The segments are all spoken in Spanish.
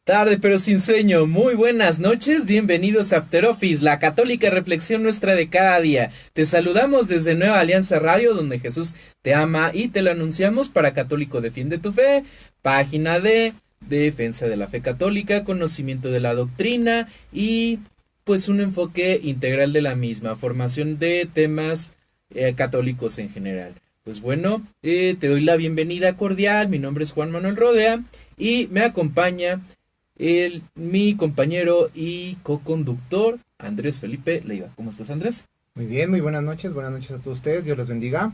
Tarde pero sin sueño, muy buenas noches, bienvenidos a After Office, la católica reflexión nuestra de cada día. Te saludamos desde Nueva Alianza Radio, donde Jesús te ama y te lo anunciamos para Católico Defiende tu Fe, página de defensa de la fe católica, conocimiento de la doctrina y pues un enfoque integral de la misma, formación de temas católicos en general. Pues bueno, te doy la bienvenida cordial, mi nombre es Juan Manuel Rodea y me acompaña mi compañero y co-conductor, Andrés Felipe Leiva. ¿Cómo estás, Andrés? Muy bien, muy buenas noches a todos ustedes, Dios les bendiga.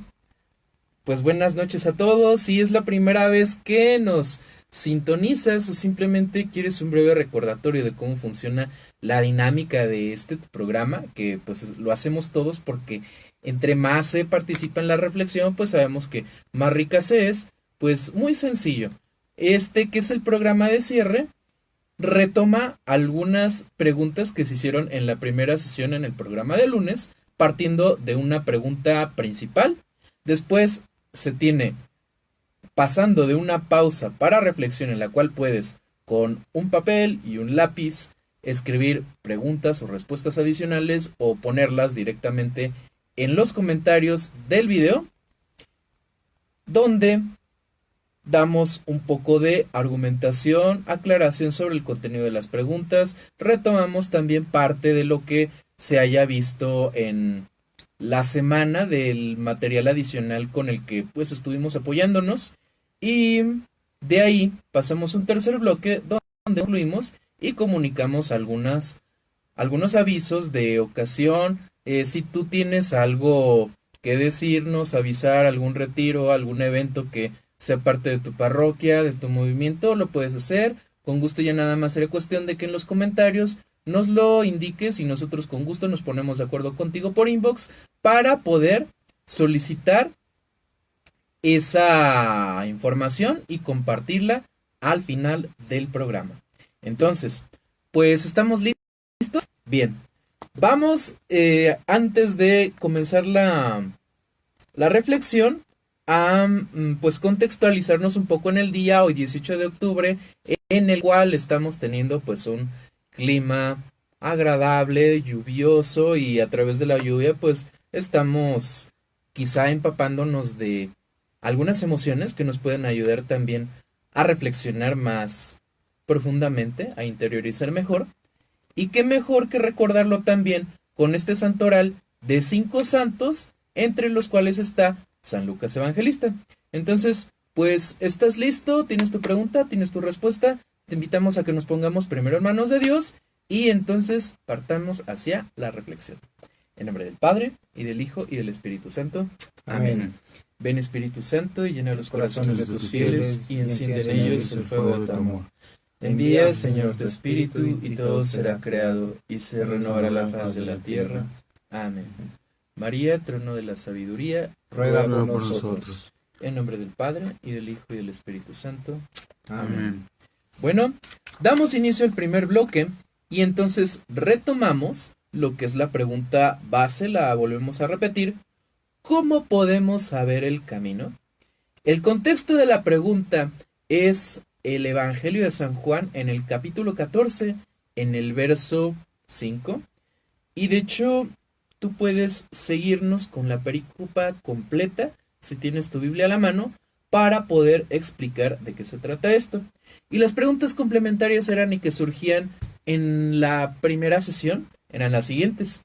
Pues buenas noches a todos. Si es la primera vez que nos sintonizas o simplemente quieres un breve recordatorio de cómo funciona la dinámica de este programa, que pues lo hacemos todos porque entre más se participa en la reflexión, pues sabemos que más rica se es. Pues muy sencillo. Este que es el programa de cierre retoma algunas preguntas que se hicieron en la primera sesión en el programa de lunes, partiendo de una pregunta principal. Después se tiene, pasando de una pausa para reflexión en la cual puedes, con un papel y un lápiz, escribir preguntas o respuestas adicionales o ponerlas directamente en los comentarios del video, donde damos un poco de argumentación, aclaración sobre el contenido de las preguntas, retomamos también parte de lo que se haya visto en la semana del material adicional con el que pues estuvimos apoyándonos y de ahí pasamos a un tercer bloque donde incluimos y comunicamos algunos avisos de ocasión. Si tú tienes algo que decirnos, avisar algún retiro, algún evento que sea parte de tu parroquia, de tu movimiento, lo puedes hacer. Con gusto ya nada más sería cuestión de que en los comentarios nos lo indiques y nosotros con gusto nos ponemos de acuerdo contigo por inbox para poder solicitar esa información y compartirla al final del programa. Entonces, pues estamos listos. Bien, vamos antes de comenzar la reflexión a pues contextualizarnos un poco en el día, hoy 18 de octubre, en el cual estamos teniendo pues un clima agradable, lluvioso y a través de la lluvia pues estamos quizá empapándonos de algunas emociones que nos pueden ayudar también a reflexionar más profundamente, a interiorizar mejor. Y qué mejor que recordarlo también con este santoral de 5 santos, entre los cuales está San Lucas Evangelista. Entonces, pues, ¿estás listo? ¿Tienes tu pregunta? ¿Tienes tu respuesta? Te invitamos a que nos pongamos primero en manos de Dios y entonces partamos hacia la reflexión. En nombre del Padre, y del Hijo, y del Espíritu Santo. Amén. Amén. Ven Espíritu Santo y llena los corazones de tus fieles y enciende en ellos el fuego de tu amor. Envía, Señor, tu Espíritu y todo será creado y se renovará la faz de la tierra. Amén. María, trono de la sabiduría, Ruega por nosotros. En nombre del Padre, y del Hijo, y del Espíritu Santo. Amén. Bueno, damos inicio al primer bloque y entonces retomamos lo que es la pregunta base, la volvemos a repetir. ¿Cómo podemos saber el camino? El contexto de la pregunta es el Evangelio de San Juan en el capítulo 14, en el verso 5. Y de hecho, tú puedes seguirnos con la perícopa completa, si tienes tu Biblia a la mano, para poder explicar de qué se trata esto. Y las preguntas complementarias eran y que surgían en la primera sesión, eran las siguientes.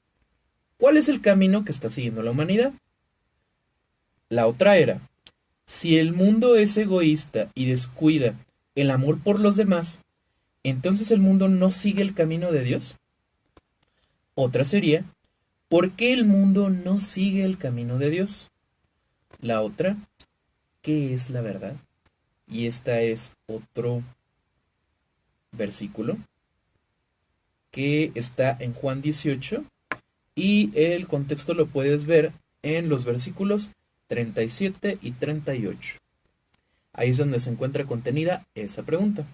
¿Cuál es el camino que está siguiendo la humanidad? La otra era, si el mundo es egoísta y descuida el amor por los demás, entonces el mundo no sigue el camino de Dios. Otra sería, ¿por qué el mundo no sigue el camino de Dios? La otra, ¿qué es la verdad? Y esta es otro versículo que está en Juan 18 y el contexto lo puedes ver en los versículos 37 y 38. Ahí es donde se encuentra contenida esa pregunta.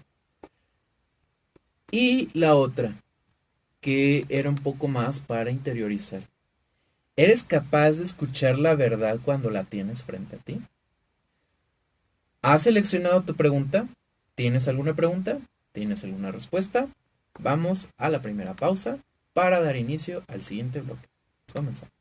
Y la otra, que era un poco más para interiorizar. ¿Eres capaz de escuchar la verdad cuando la tienes frente a ti? ¿Has seleccionado tu pregunta? ¿Tienes alguna pregunta? ¿Tienes alguna respuesta? Vamos a la primera pausa para dar inicio al siguiente bloque. Comenzamos.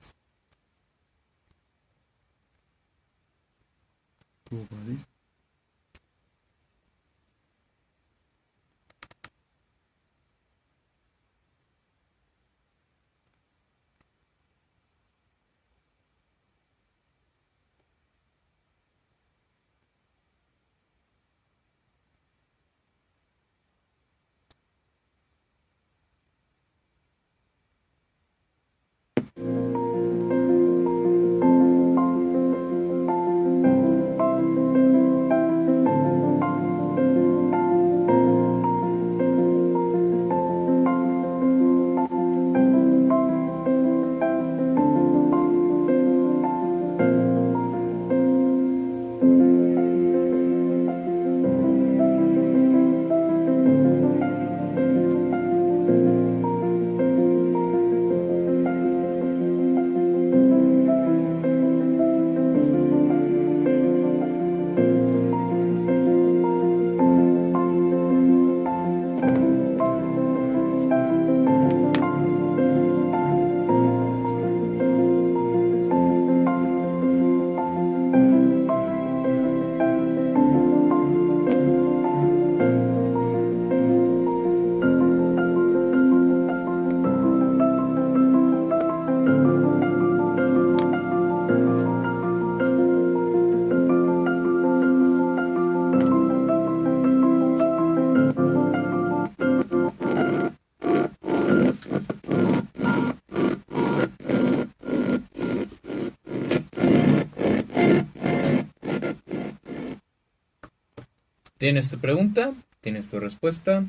Tienes tu pregunta, tienes tu respuesta.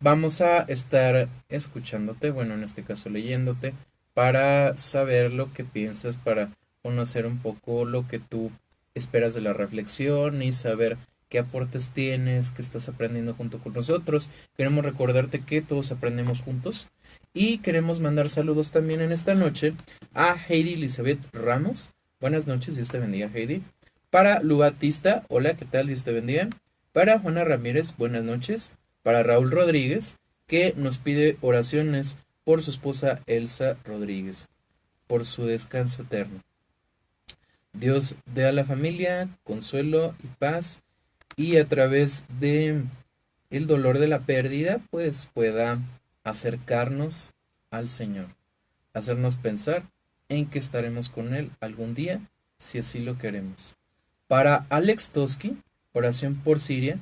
Vamos a estar escuchándote, bueno, en este caso leyéndote, para saber lo que piensas, para conocer un poco lo que tú esperas de la reflexión y saber qué aportes tienes, qué estás aprendiendo junto con nosotros. Queremos recordarte que todos aprendemos juntos y queremos mandar saludos también en esta noche a Heidi Elizabeth Ramos. Buenas noches, Dios te bendiga, Heidi. Para Lu Batista, hola, ¿qué tal? Dios te bendiga. Para Juana Ramírez, buenas noches. Para Raúl Rodríguez, que nos pide oraciones por su esposa Elsa Rodríguez, por su descanso eterno. Dios dé a la familia consuelo y paz, y a través de el dolor de la pérdida, pues pueda acercarnos al Señor, hacernos pensar en que estaremos con Él algún día, si así lo queremos. Para Alex Toski, oración por Siria,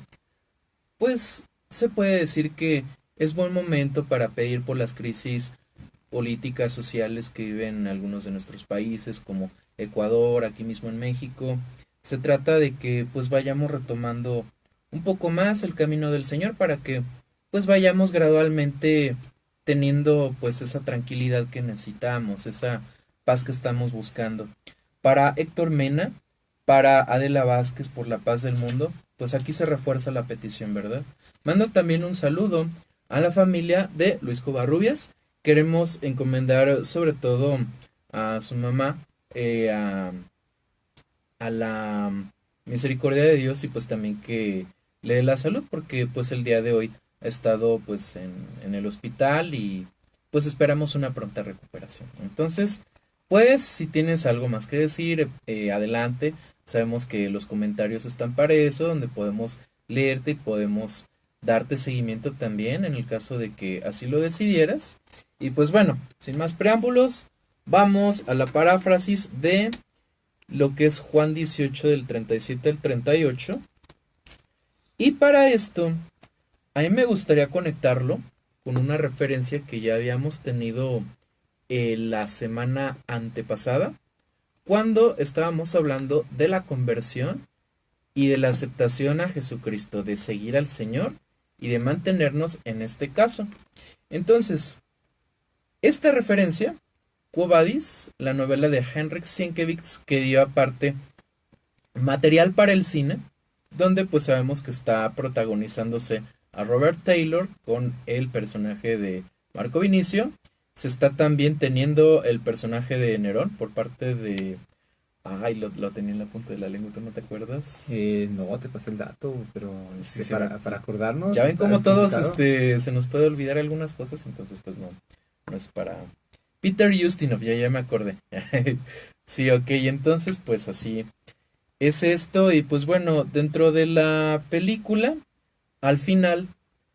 pues se puede decir que es buen momento para pedir por las crisis políticas sociales que viven algunos de nuestros países, como Ecuador, aquí mismo en México. Se trata de que pues vayamos retomando un poco más el camino del Señor para que pues vayamos gradualmente teniendo pues esa tranquilidad que necesitamos, esa paz que estamos buscando. Para Héctor Mena, para Adela Vázquez por la paz del mundo, pues aquí se refuerza la petición, ¿verdad? Mando también un saludo a la familia de Luis Covarrubias. Queremos encomendar sobre todo a su mamá, a la misericordia de Dios, y pues también que le dé la salud, porque pues el día de hoy ha estado pues en el hospital y pues esperamos una pronta recuperación. Entonces, pues si tienes algo más que decir, adelante. Sabemos que los comentarios están para eso, donde podemos leerte y podemos darte seguimiento también en el caso de que así lo decidieras. Y pues bueno, sin más preámbulos, vamos a la paráfrasis de lo que es Juan 18 del 37 al 38. Y para esto, a mí me gustaría conectarlo con una referencia que ya habíamos tenido la semana antepasada, cuando estábamos hablando de la conversión y de la aceptación a Jesucristo, de seguir al Señor y de mantenernos en este caso. Entonces, esta referencia, Quo Vadis, la novela de Henryk Sienkiewicz, que dio aparte material para el cine, donde pues sabemos que está protagonizándose a Robert Taylor con el personaje de Marco Vinicio. Se está también teniendo el personaje de Nerón por parte de Ay, lo tenía en la punta de la lengua, ¿tú no te acuerdas? No, te pasé el dato, pero Sí, sí, para acordarnos ya ven cómo es todos complicado. se nos puede olvidar algunas cosas, entonces pues no, no es para... Peter Ustinov, ya me acordé. Sí, ok, entonces pues así es esto y pues bueno, dentro de la película, al final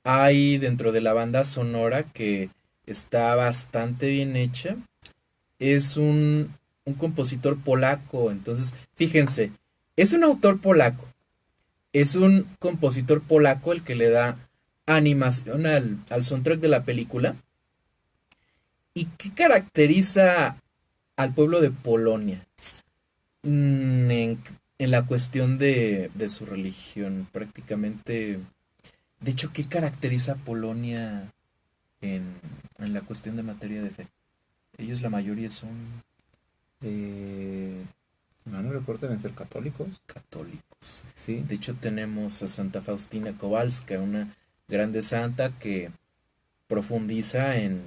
hay dentro de la banda sonora que está bastante bien hecha. Es un compositor polaco, entonces fíjense, es un autor polaco, es un compositor polaco el que le da animación al soundtrack de la película. ¿Y qué caracteriza al pueblo de Polonia? En la cuestión de su religión, prácticamente. De hecho, ¿qué caracteriza a Polonia en, en la cuestión de materia de fe? Ellos la mayoría son Eh, si mal no recuerdo, deben ser católicos. católicos. Sí. De hecho, tenemos a Santa Faustina Kowalska, una grande santa que profundiza en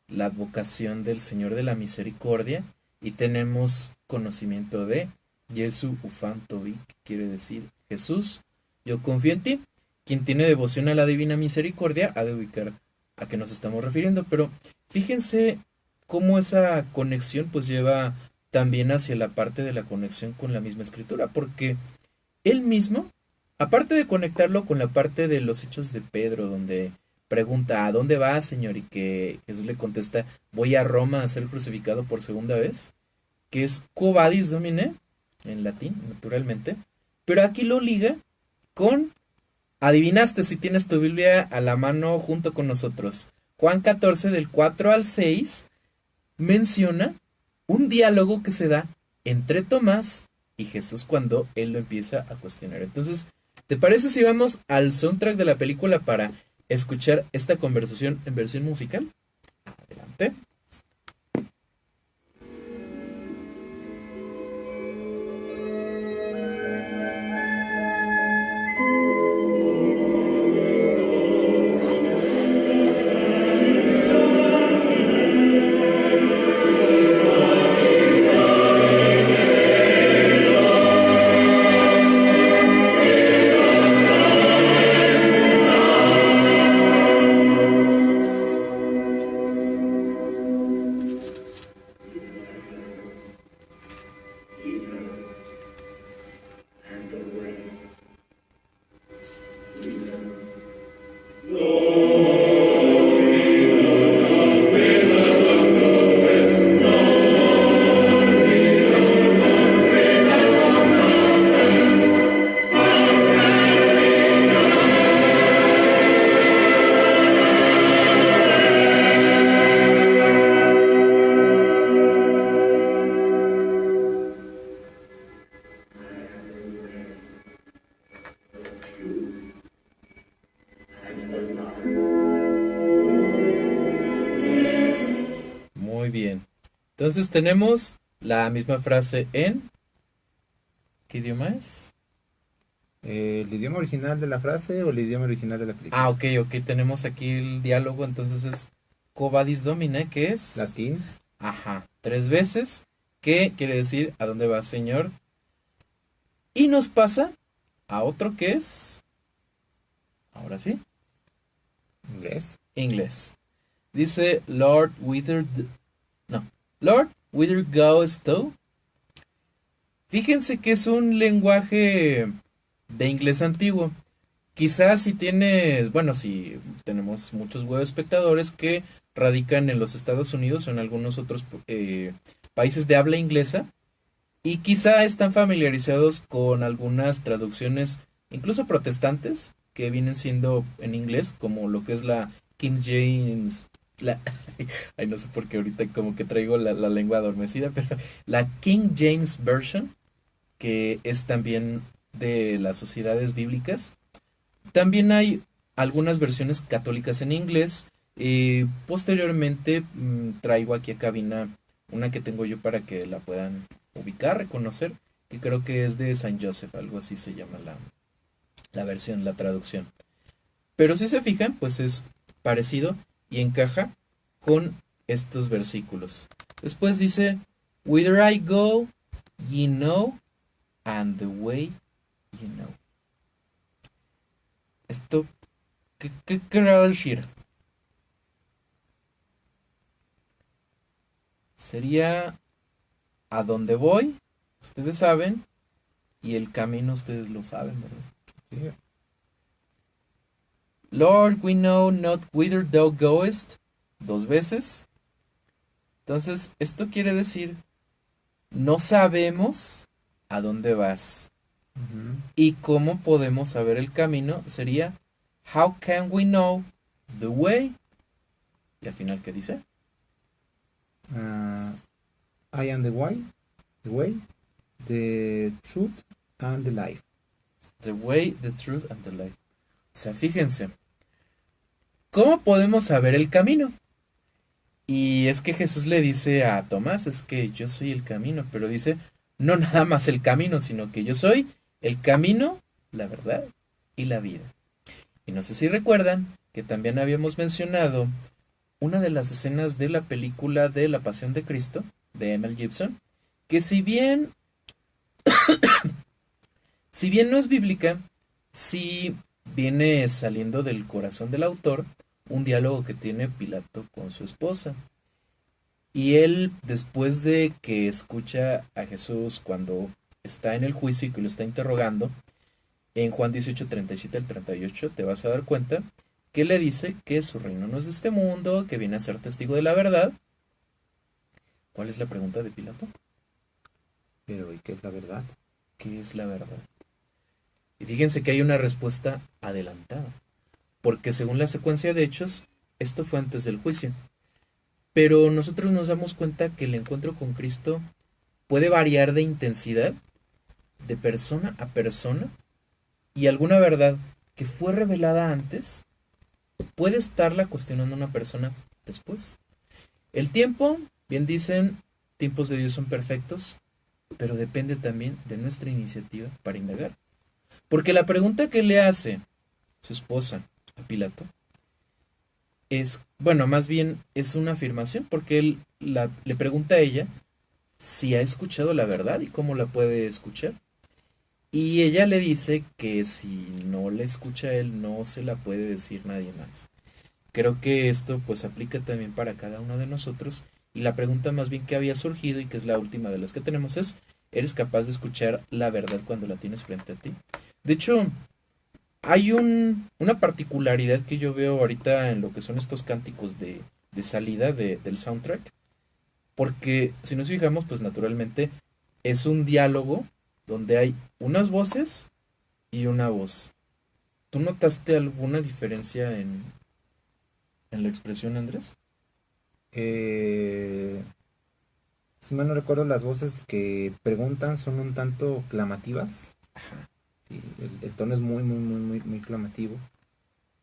la advocación del Señor de la Misericordia y tenemos conocimiento de Jesu ufam tobi, que quiere decir Jesús, yo confío en ti. Quien tiene devoción a la divina misericordia ha de ubicar a qué nos estamos refiriendo, pero fíjense cómo esa conexión pues lleva también hacia la parte de la conexión con la misma escritura, porque él mismo, aparte de conectarlo con la parte de los hechos de Pedro, donde pregunta, ¿a dónde va, Señor? Y que Jesús le contesta, voy a Roma a ser crucificado por segunda vez, que es Quo Vadis Domine, en latín, naturalmente, pero aquí lo liga con, adivinaste si tienes tu Biblia a la mano junto con nosotros. Juan 14 del 4 al 6 menciona un diálogo que se da entre Tomás y Jesús cuando él lo empieza a cuestionar. Entonces, ¿te parece si vamos al soundtrack de la película para escuchar esta conversación en versión musical? Adelante. Muy bien. Entonces tenemos la misma frase en... ¿Qué idioma es? ¿El idioma original de la frase o el idioma original de la Ah, película? ok, ok. Tenemos aquí el diálogo. Entonces es Quo Vadis Domine, que es... Latín. Ajá, 3 veces. Que quiere decir ¿a dónde va, Señor? Y nos pasa a otro que es... Ahora sí, Inglés. inglés. Dice Lord Whither... No. Lord, whither goest thou? Fíjense que es un lenguaje de inglés antiguo. Quizás si tienes, bueno, si tenemos muchos web espectadores que radican en los Estados Unidos o en algunos otros países de habla inglesa y quizá están familiarizados con algunas traducciones, incluso protestantes, que vienen siendo en inglés, como lo que es la King James, la, ay, no sé por qué ahorita como que traigo la lengua adormecida, pero la King James Version, que es también de las sociedades bíblicas. También hay algunas versiones católicas en inglés. Posteriormente traigo aquí a cabina una que tengo yo para que la puedan ubicar, reconocer, que creo que es de Saint Joseph, algo así se llama la versión, la traducción. Pero si se fijan, pues es parecido y encaja con estos versículos. Después dice, Whither I go, ye know, and the way you know. Esto, ¿qué querrá decir? Sería a dónde voy, ustedes saben, y el camino ustedes lo saben, ¿verdad? Sí. Lord, we know not whither thou goest, dos veces. Entonces, esto quiere decir, no sabemos a dónde vas. Ujú. ¿Y cómo podemos saber el camino? Sería, how can we know the way? Y al final, ¿qué dice? Ah, I am the way, the truth and the life. The way, the truth and the life. O sea, fíjense, ¿cómo podemos saber el camino? Y es que Jesús le dice a Tomás, es que yo soy el camino, pero dice, no nada más el camino, sino que yo soy el camino, la verdad y la vida. Y no sé si recuerdan que también habíamos mencionado una de las escenas de la película de La Pasión de Cristo, de Mel Gibson, que si bien no es bíblica, sí viene saliendo del corazón del autor un diálogo que tiene Pilato con su esposa. Y él, después de que escucha a Jesús cuando está en el juicio y que lo está interrogando, en Juan 18, 37 al 38, te vas a dar cuenta que le dice que su reino no es de este mundo, que viene a ser testigo de la verdad. ¿Cuál es la pregunta de Pilato? Pero, ¿y qué es la verdad? ¿Qué es la verdad? Y fíjense que hay una respuesta adelantada, porque según la secuencia de hechos, esto fue antes del juicio. Pero nosotros nos damos cuenta que el encuentro con Cristo puede variar de intensidad, de persona a persona, y alguna verdad que fue revelada antes puede estarla cuestionando una persona después. El tiempo, bien dicen, tiempos de Dios son perfectos, pero depende también de nuestra iniciativa para indagar. Porque la pregunta que le hace su esposa a Pilato es, bueno, más bien es una afirmación, porque él le pregunta a ella si ha escuchado la verdad y cómo la puede escuchar. Y ella le dice que si no la escucha él, no se la puede decir nadie más. Creo que esto pues aplica también para cada uno de nosotros. Y la pregunta más bien que había surgido y que es la última de las que tenemos es, ¿eres capaz de escuchar la verdad cuando la tienes frente a ti? De hecho, hay una particularidad que yo veo ahorita en lo que son estos cánticos de salida del soundtrack. Porque si nos fijamos, pues naturalmente es un diálogo donde hay unas voces y una voz. ¿Tú notaste alguna diferencia en la expresión, Andrés? Eh, si mal no recuerdo, las voces que preguntan son un tanto clamativas. Sí, el tono es muy clamativo.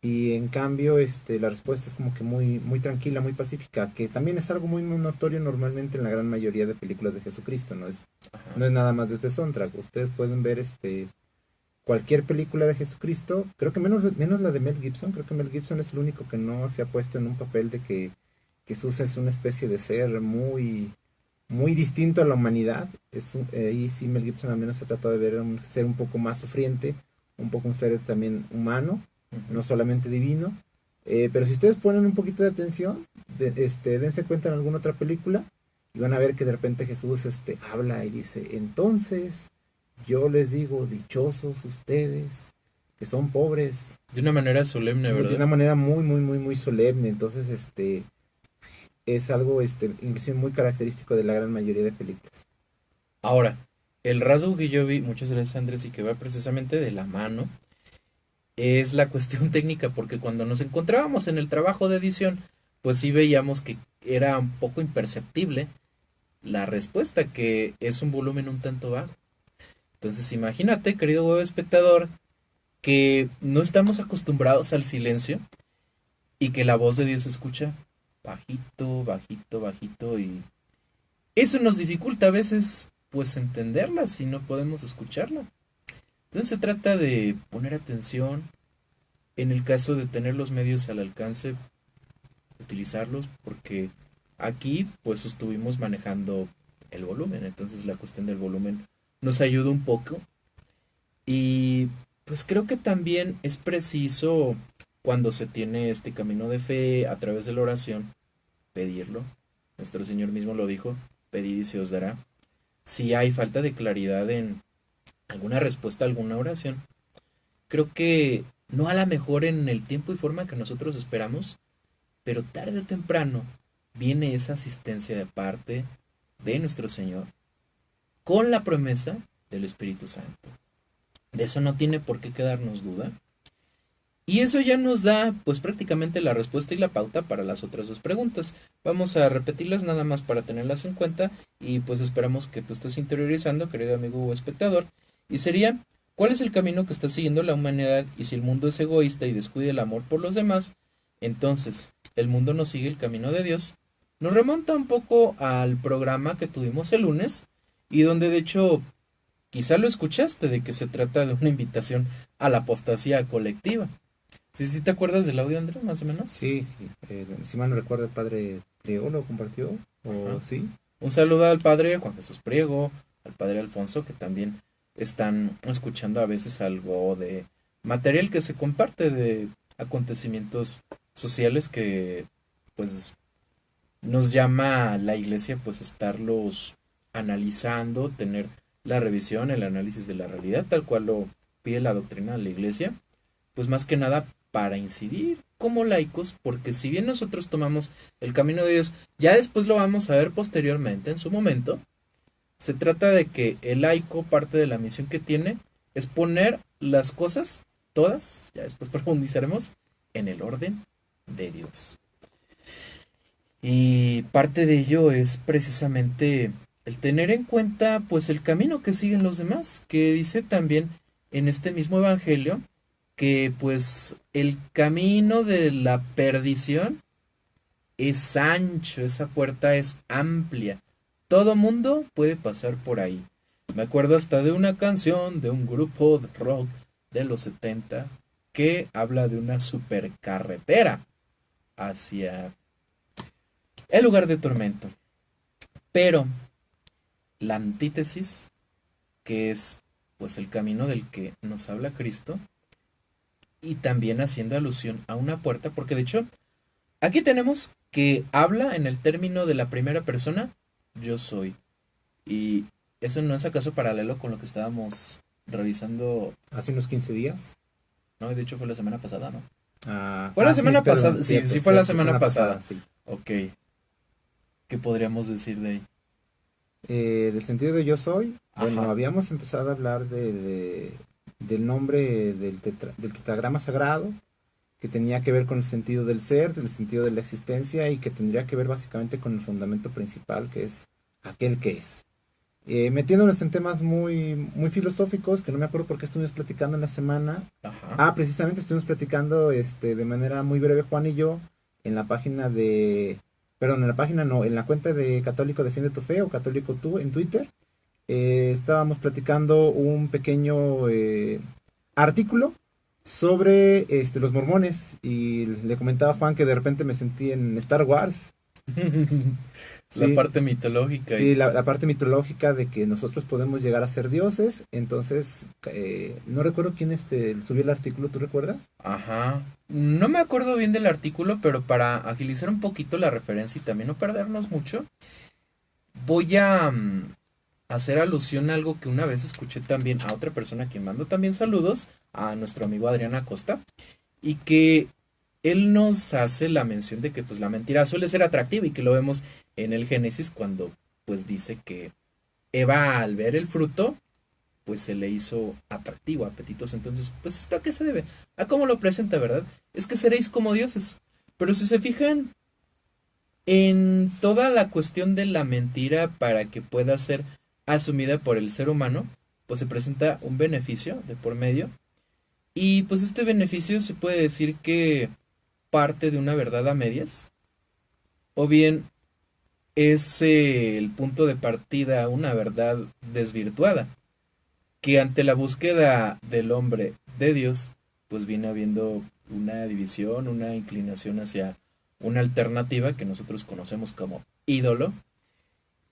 Y en cambio, la respuesta es como que muy tranquila, muy pacífica, que también es algo muy notorio normalmente en la gran mayoría de películas de Jesucristo, no Ajá. es nada más de este soundtrack. Ustedes pueden ver cualquier película de Jesucristo, creo que menos la de Mel Gibson, creo que Mel Gibson es el único que no se ha puesto en un papel de que Jesús es una especie de ser muy distinto a la humanidad. Ahí sí Mel Gibson al menos se tratado de ver un ser un poco más sufriente, un poco un ser también humano, Ujú. no solamente divino. Pero si ustedes ponen un poquito de atención, dense cuenta en alguna otra película y van a ver que de repente Jesús habla y dice, entonces yo les digo, dichosos ustedes que son pobres, De una manera solemne, de ¿verdad? una manera muy solemne. Entonces, es algo, inclusive muy característico de la gran mayoría de películas. Ahora, el rasgo que yo vi, muchas gracias Andrés, y que va precisamente de la mano, es la cuestión técnica, porque cuando nos encontrábamos en el trabajo de edición, pues sí veíamos que era un poco imperceptible la respuesta, que es un volumen un tanto bajo. Entonces imagínate, querido web espectador, que no estamos acostumbrados al silencio y que la voz de Dios se escucha bajito, bajito, bajito, y eso nos dificulta a veces pues entenderla si no podemos escucharla. Entonces se trata de poner atención, en el caso de tener los medios al alcance, utilizarlos, porque aquí pues estuvimos manejando el volumen. Entonces la cuestión del volumen nos ayuda un poco. Y pues creo que también es preciso cuando se tiene este camino de fe a través de la oración, pedirlo. Nuestro Señor mismo lo dijo, pedid y se os dará. Si hay falta de claridad en alguna respuesta a alguna oración, creo que no a la mejor en el tiempo y forma que nosotros esperamos, pero tarde o temprano viene esa asistencia de parte de nuestro Señor con la promesa del Espíritu Santo. De eso no tiene por qué quedarnos duda. Y eso ya nos da pues prácticamente la respuesta y la pauta para las otras dos preguntas. Vamos a repetirlas nada más para tenerlas en cuenta y pues esperamos que tú estés interiorizando, querido amigo o espectador. Y sería, ¿cuál es el camino que está siguiendo la humanidad? Y si el mundo es egoísta y descuida el amor por los demás, entonces el mundo no sigue el camino de Dios. Nos remonta un poco al programa que tuvimos el lunes y donde de hecho quizá lo escuchaste de que se trata de una invitación a la apostasía colectiva. Sí, sí, ¿te acuerdas del audio, Andrés, más o menos? Sí, sí. Si mal no recuerdo, el padre Priego lo compartió. Ajá. O sí. Un saludo al padre Juan Jesús Priego, al padre Alfonso, que también están escuchando a veces algo de material que se comparte de acontecimientos sociales que pues nos llama la iglesia pues estarlos analizando, tener la revisión, el análisis de la realidad, tal cual lo pide la doctrina de la iglesia, pues más que nada para incidir como laicos, porque si bien nosotros tomamos el camino de Dios, ya después lo vamos a ver posteriormente, en su momento, se trata de que el laico, parte de la misión que tiene, es poner las cosas, todas, ya después profundizaremos, en el orden de Dios. Y parte de ello es precisamente el tener en cuenta pues el camino que siguen los demás, que dice también en este mismo evangelio que pues el camino de la perdición es ancho, esa puerta es amplia. Todo mundo puede pasar por ahí. Me acuerdo hasta de una canción de un grupo de rock de los 70 que habla de una supercarretera hacia el lugar de tormento. Pero la antítesis, que es pues el camino del que nos habla Cristo, y también haciendo alusión a una puerta, porque de hecho aquí tenemos que habla en el término de la primera persona, yo soy. Y eso no es acaso paralelo con lo que estábamos revisando, Hace unos 15 días. ¿no? De hecho fue la semana pasada, ¿no? Ah, Fue la sí, semana perdón, pasada, sí, cierto, sí fue la cierto, semana pasada. sí. Ok, ¿qué podríamos decir de ahí? Del sentido de yo soy, bueno, Ajá, habíamos empezado a hablar del nombre del tetragrama sagrado, que tenía que ver con el sentido del ser, del sentido de la existencia y que tendría que ver básicamente con el fundamento principal, que es aquel que es. Metiéndonos en temas muy, muy filosóficos, que no me acuerdo por qué estuvimos platicando en la semana. ajá. Precisamente estuvimos platicando de manera muy breve, Juan y yo, en la página de, perdón, en la página no, en la cuenta de Católico Defiende tu Fe o Católico Tú en Twitter. Estábamos platicando un pequeño artículo sobre los mormones y le comentaba a Juan que de repente me sentí en Star Wars. La Sí, parte mitológica y sí, la parte mitológica de que nosotros podemos llegar a ser dioses. Entonces, no recuerdo quién subió el artículo, ¿tú recuerdas? ajá. No me acuerdo bien del artículo, pero para agilizar un poquito la referencia y también no perdernos mucho, voy a hacer alusión a algo que una vez escuché también a otra persona que mando también saludos, a nuestro amigo Adrián Acosta, y que él nos hace la mención de que pues la mentira suele ser atractiva y que lo vemos en el Génesis cuando pues dice que Eva al ver el fruto pues se le hizo atractivo, apetitoso. Entonces, pues esto a qué se debe, a cómo lo presenta, ¿verdad? Es que seréis como dioses. Pero si se fijan en toda la cuestión de la mentira para que pueda ser asumida por el ser humano, pues se presenta un beneficio de por medio. Y pues este beneficio se puede decir que parte de una verdad a medias, o bien es el punto de partida una verdad desvirtuada, que ante la búsqueda del hombre de Dios, pues viene habiendo una división, una inclinación hacia una alternativa que nosotros conocemos como ídolo,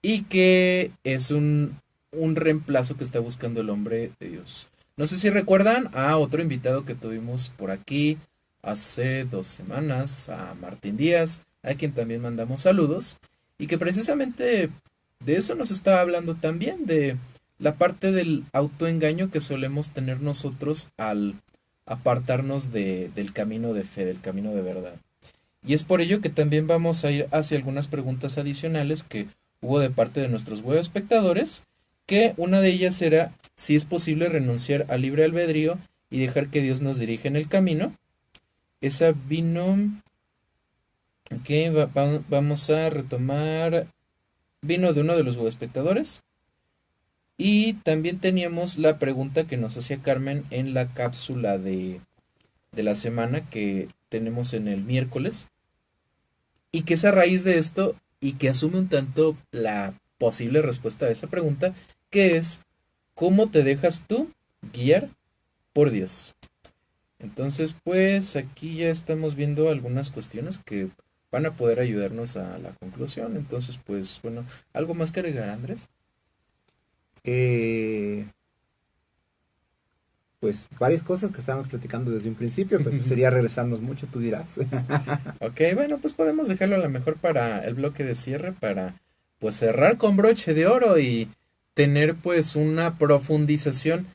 y que es un reemplazo que está buscando el hombre de Dios. No sé si recuerdan a otro invitado que tuvimos por aquí hace 2 semanas, a Martín Díaz, a quien también mandamos saludos, y que precisamente de eso nos estaba hablando también, de la parte del autoengaño que solemos tener nosotros al apartarnos del camino de fe, del camino de verdad. Y es por ello que también vamos a ir hacia algunas preguntas adicionales que hubo de parte de nuestros web espectadores, que una de ellas era si es posible renunciar al libre albedrío y dejar que Dios nos dirija en el camino. Esa vino, ok, vamos a retomar, vino de uno de los web espectadores. Y también teníamos la pregunta que nos hacía Carmen en la cápsula de la semana que tenemos en el miércoles, y que es a raíz de esto y que asume un tanto la posible respuesta a esa pregunta, que es ¿cómo te dejas tú guiar por Dios? Entonces, pues aquí ya estamos viendo algunas cuestiones que van a poder ayudarnos a la conclusión. Entonces, pues bueno, ¿algo más que agregar, Andrés? Eh, pues varias cosas que estábamos platicando desde un principio, pero pues sería regresarnos mucho, tú dirás. Ok, bueno, pues podemos dejarlo a lo mejor para el bloque de cierre, para pues cerrar con broche de oro y tener pues una profundización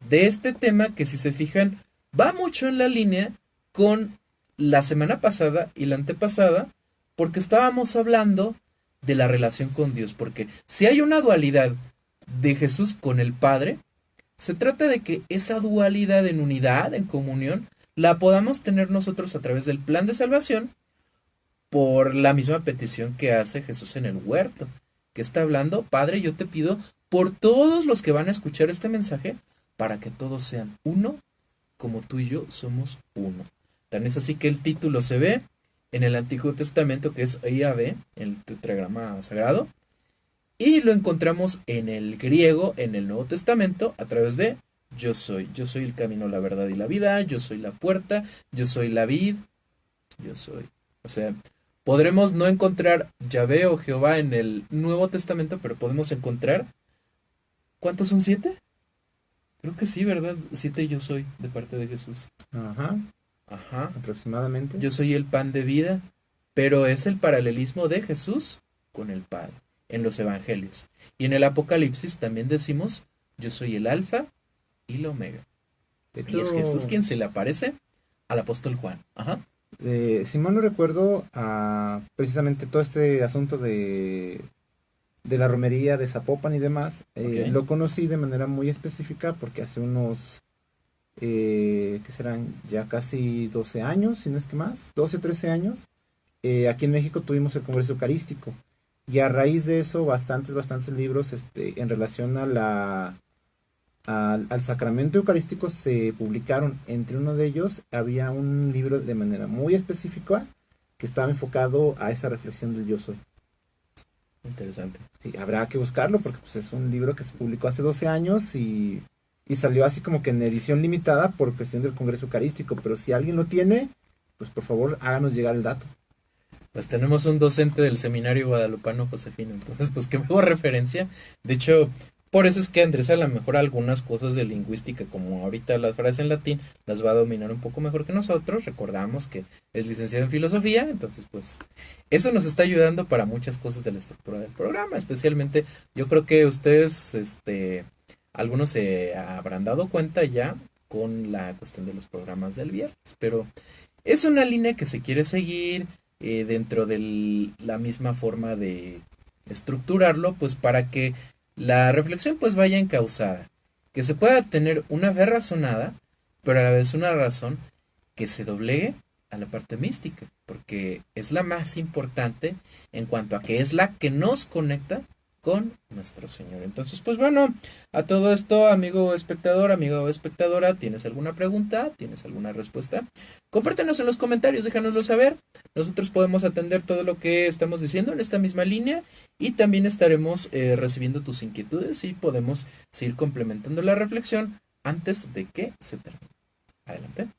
de este tema que, si se fijan, va mucho en la línea con la semana pasada y la antepasada, porque estábamos hablando de la relación con Dios, porque si hay una dualidad de Jesús con el Padre, se trata de que esa dualidad en unidad, en comunión, la podamos tener nosotros a través del plan de salvación, por la misma petición que hace Jesús en el huerto, que está hablando: Padre, yo te pido por todos los que van a escuchar este mensaje, para que todos sean uno, como tú y yo somos uno. Tan es así que el título se ve en el Antiguo Testamento, que es IAB, el tetragrama sagrado, y lo encontramos en el griego, en el Nuevo Testamento, a través de yo soy el camino, la verdad y la vida, yo soy la puerta, yo soy la vid, yo soy. O sea, podremos no encontrar Yahvé o Jehová en el Nuevo Testamento, pero podemos encontrar. ¿Cuántos son 7? Creo que sí, ¿verdad? 7 yo soy de parte de Jesús. Ajá, Ajá. aproximadamente. Yo soy el pan de vida, pero es el paralelismo de Jesús con el Padre en los evangelios. Y en el Apocalipsis también decimos: yo soy el alfa y la omega. De Y es Jesús hecho, quien se le aparece al apóstol Juan. Ajá. si mal no recuerdo, precisamente todo este asunto de la romería de Zapopan y demás, Ok. lo conocí de manera muy específica porque hace unos, que serán ya casi 12 años, si no es que más, 12 13 años, aquí en México tuvimos el Congreso Eucarístico. Y a raíz de eso, bastantes libros en relación al sacramento eucarístico se publicaron. Entre uno de ellos había un libro de manera muy específica que estaba enfocado a esa reflexión del yo soy. Interesante. Sí, habrá que buscarlo porque pues, es un libro que se publicó hace 12 años y salió así como que en edición limitada por cuestión del Congreso Eucarístico. Pero si alguien lo tiene, pues por favor háganos llegar el dato. Pues tenemos un docente del seminario guadalupano, Josefino. Entonces, pues qué mejor referencia. De hecho, por eso es que Andrés a lo mejor algunas cosas de lingüística, como ahorita las frases en latín, las va a dominar un poco mejor que nosotros. Recordamos que es licenciado en filosofía, entonces pues eso nos está ayudando para muchas cosas de la estructura del programa. Especialmente, yo creo que ustedes, algunos se habrán dado cuenta ya con la cuestión de los programas del viernes, pero es una línea que se quiere seguir dentro de la misma forma de estructurarlo, pues para que la reflexión pues vaya encauzada, que se pueda tener una fe razonada, pero a la vez una razón que se doblegue a la parte mística, porque es la más importante en cuanto a que es la que nos conecta con nuestro Señor. Entonces, pues bueno, a todo esto, amigo espectador, amigo espectadora, ¿tienes alguna pregunta? ¿Tienes alguna respuesta? Compártenos en los comentarios, déjanoslo saber. Nosotros podemos atender todo lo que estamos diciendo en esta misma línea, y también estaremos recibiendo tus inquietudes y podemos seguir complementando la reflexión antes de que se termine. Adelante.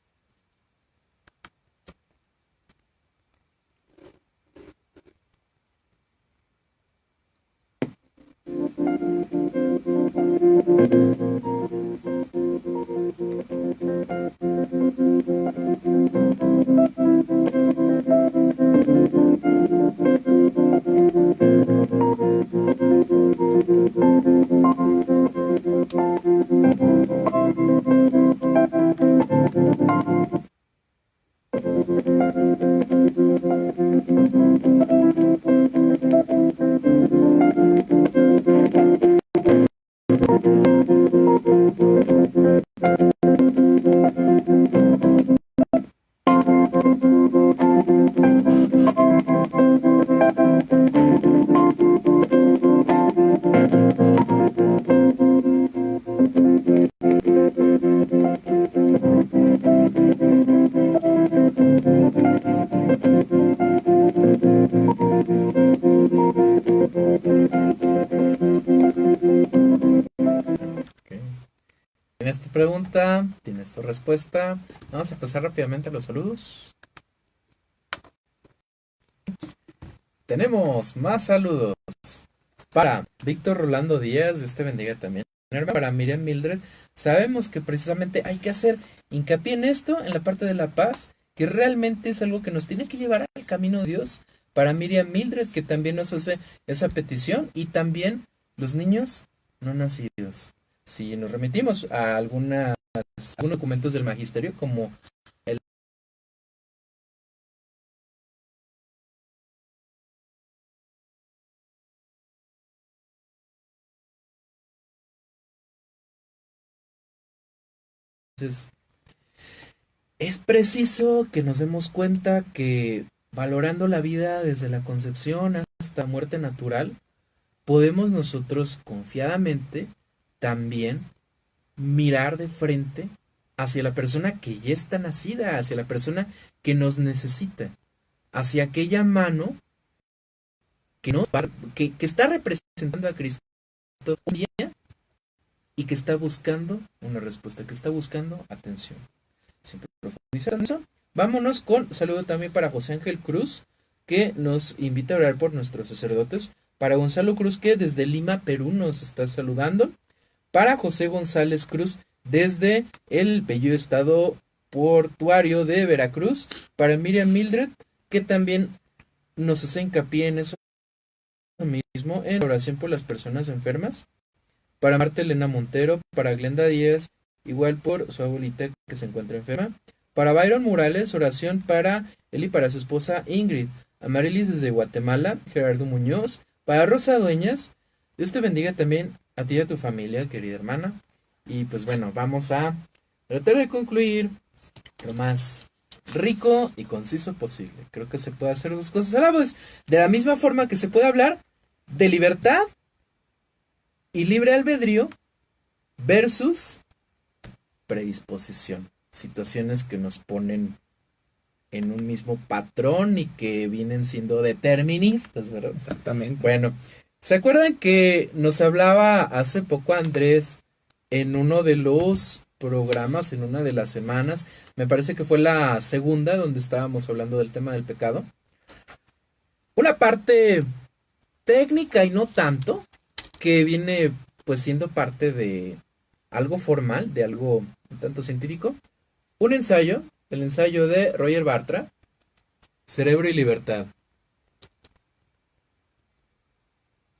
Ok. ¿Tienes tu pregunta? ¿Tienes tu respuesta? Vamos a pasar rápidamente a los saludos. Tenemos más saludos para Víctor Rolando Díaz, Dios te bendiga también. Para Miriam Mildred, sabemos que precisamente hay que hacer hincapié en esto, en la parte de la paz, que realmente es algo que nos tiene que llevar al camino de Dios. Para Miriam Mildred, que también nos hace esa petición, y también los niños no nacidos. Si nos remitimos a algunos documentos del magisterio, como el entonces, es preciso que nos demos cuenta que valorando la vida desde la concepción hasta muerte natural, podemos nosotros confiadamente también mirar de frente hacia la persona que ya está nacida, hacia la persona que nos necesita, hacia aquella mano que está representando a Cristo un día y que está buscando una respuesta, que está buscando atención. Siempre profundizar en eso. Vámonos con saludo también para José Ángel Cruz, que nos invita a orar por nuestros sacerdotes. Para Gonzalo Cruz, que desde Lima, Perú, nos está saludando. Para José González Cruz, desde el bello estado portuario de Veracruz. Para Miriam Mildred, que también nos hace hincapié en eso mismo, en oración por las personas enfermas. Para Marta Elena Montero, para Glenda Díaz, igual por su abuelita que se encuentra enferma. Para Byron Morales, oración para él y para su esposa Ingrid. Amarilis desde Guatemala, Gerardo Muñoz. Para Rosa Dueñas, Dios te bendiga también a ti y a tu familia, querida hermana. Y pues bueno, vamos a tratar de concluir lo más rico y conciso posible. Creo que se puede hacer dos cosas a la vez. De la misma forma que se puede hablar de libertad y libre albedrío versus predisposición. Situaciones que nos ponen en un mismo patrón y que vienen siendo deterministas, ¿verdad? Exactamente. Bueno, ¿se acuerdan que nos hablaba hace poco Andrés en uno de los programas, en una de las semanas? Me parece que fue la segunda donde estábamos hablando del tema del pecado. Una parte técnica y no tanto, que viene pues siendo parte de algo formal, de algo un tanto científico. Un ensayo, el ensayo de Roger Bartra, Cerebro y Libertad.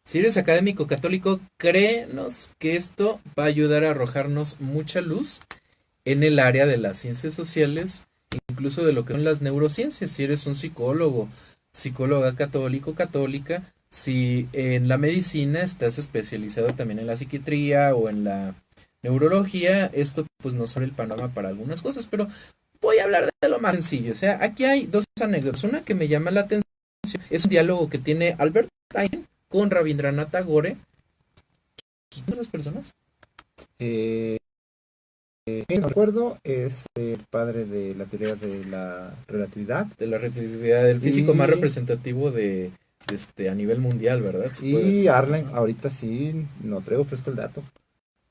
Si eres académico católico, créenos que esto va a ayudar a arrojarnos mucha luz en el área de las ciencias sociales, incluso de lo que son las neurociencias. Si eres un psicólogo, psicóloga católico, católica, si en la medicina estás especializado también en la psiquiatría o en la neurología, esto pues nos abre el panorama para algunas cosas, pero voy a hablar de lo más sencillo. O sea, aquí hay dos anécdotas. Una que me llama la atención es un diálogo que tiene Albert Einstein con Rabindranath Tagore. ¿Quién son esas personas? No recuerdo, es el padre de la teoría de la relatividad. De la relatividad, del físico Y- más representativo de a nivel mundial, ¿verdad? Se puede Y decir. Arlen, ahorita sí, no traigo fresco el dato.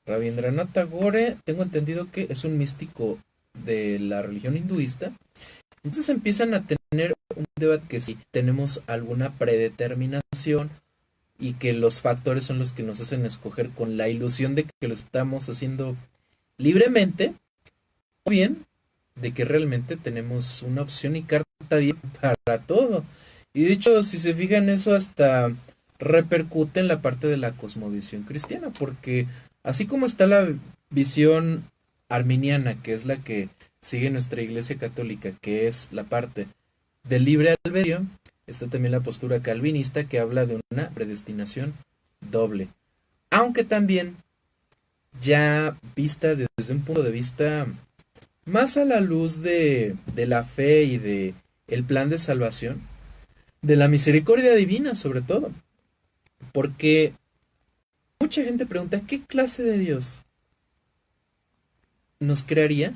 Rabindranath Tagore, tengo entendido que es un místico de la religión hinduista. Entonces empiezan a tener un debate que si tenemos alguna predeterminación y que los factores son los que nos hacen escoger con la ilusión de que lo estamos haciendo libremente, o bien de que realmente tenemos una opción y carta bien para todo. Y de hecho, si se fijan, eso hasta repercute en la parte de la cosmovisión cristiana, porque así como está la visión arminiana, que es la que sigue nuestra Iglesia Católica, que es la parte del libre albedrío, está también la postura calvinista que habla de una predestinación doble. Aunque también ya vista desde un punto de vista más a la luz de la fe y de el plan de salvación, de la misericordia divina sobre todo. Porque mucha gente pregunta, ¿qué clase de Dios nos crearía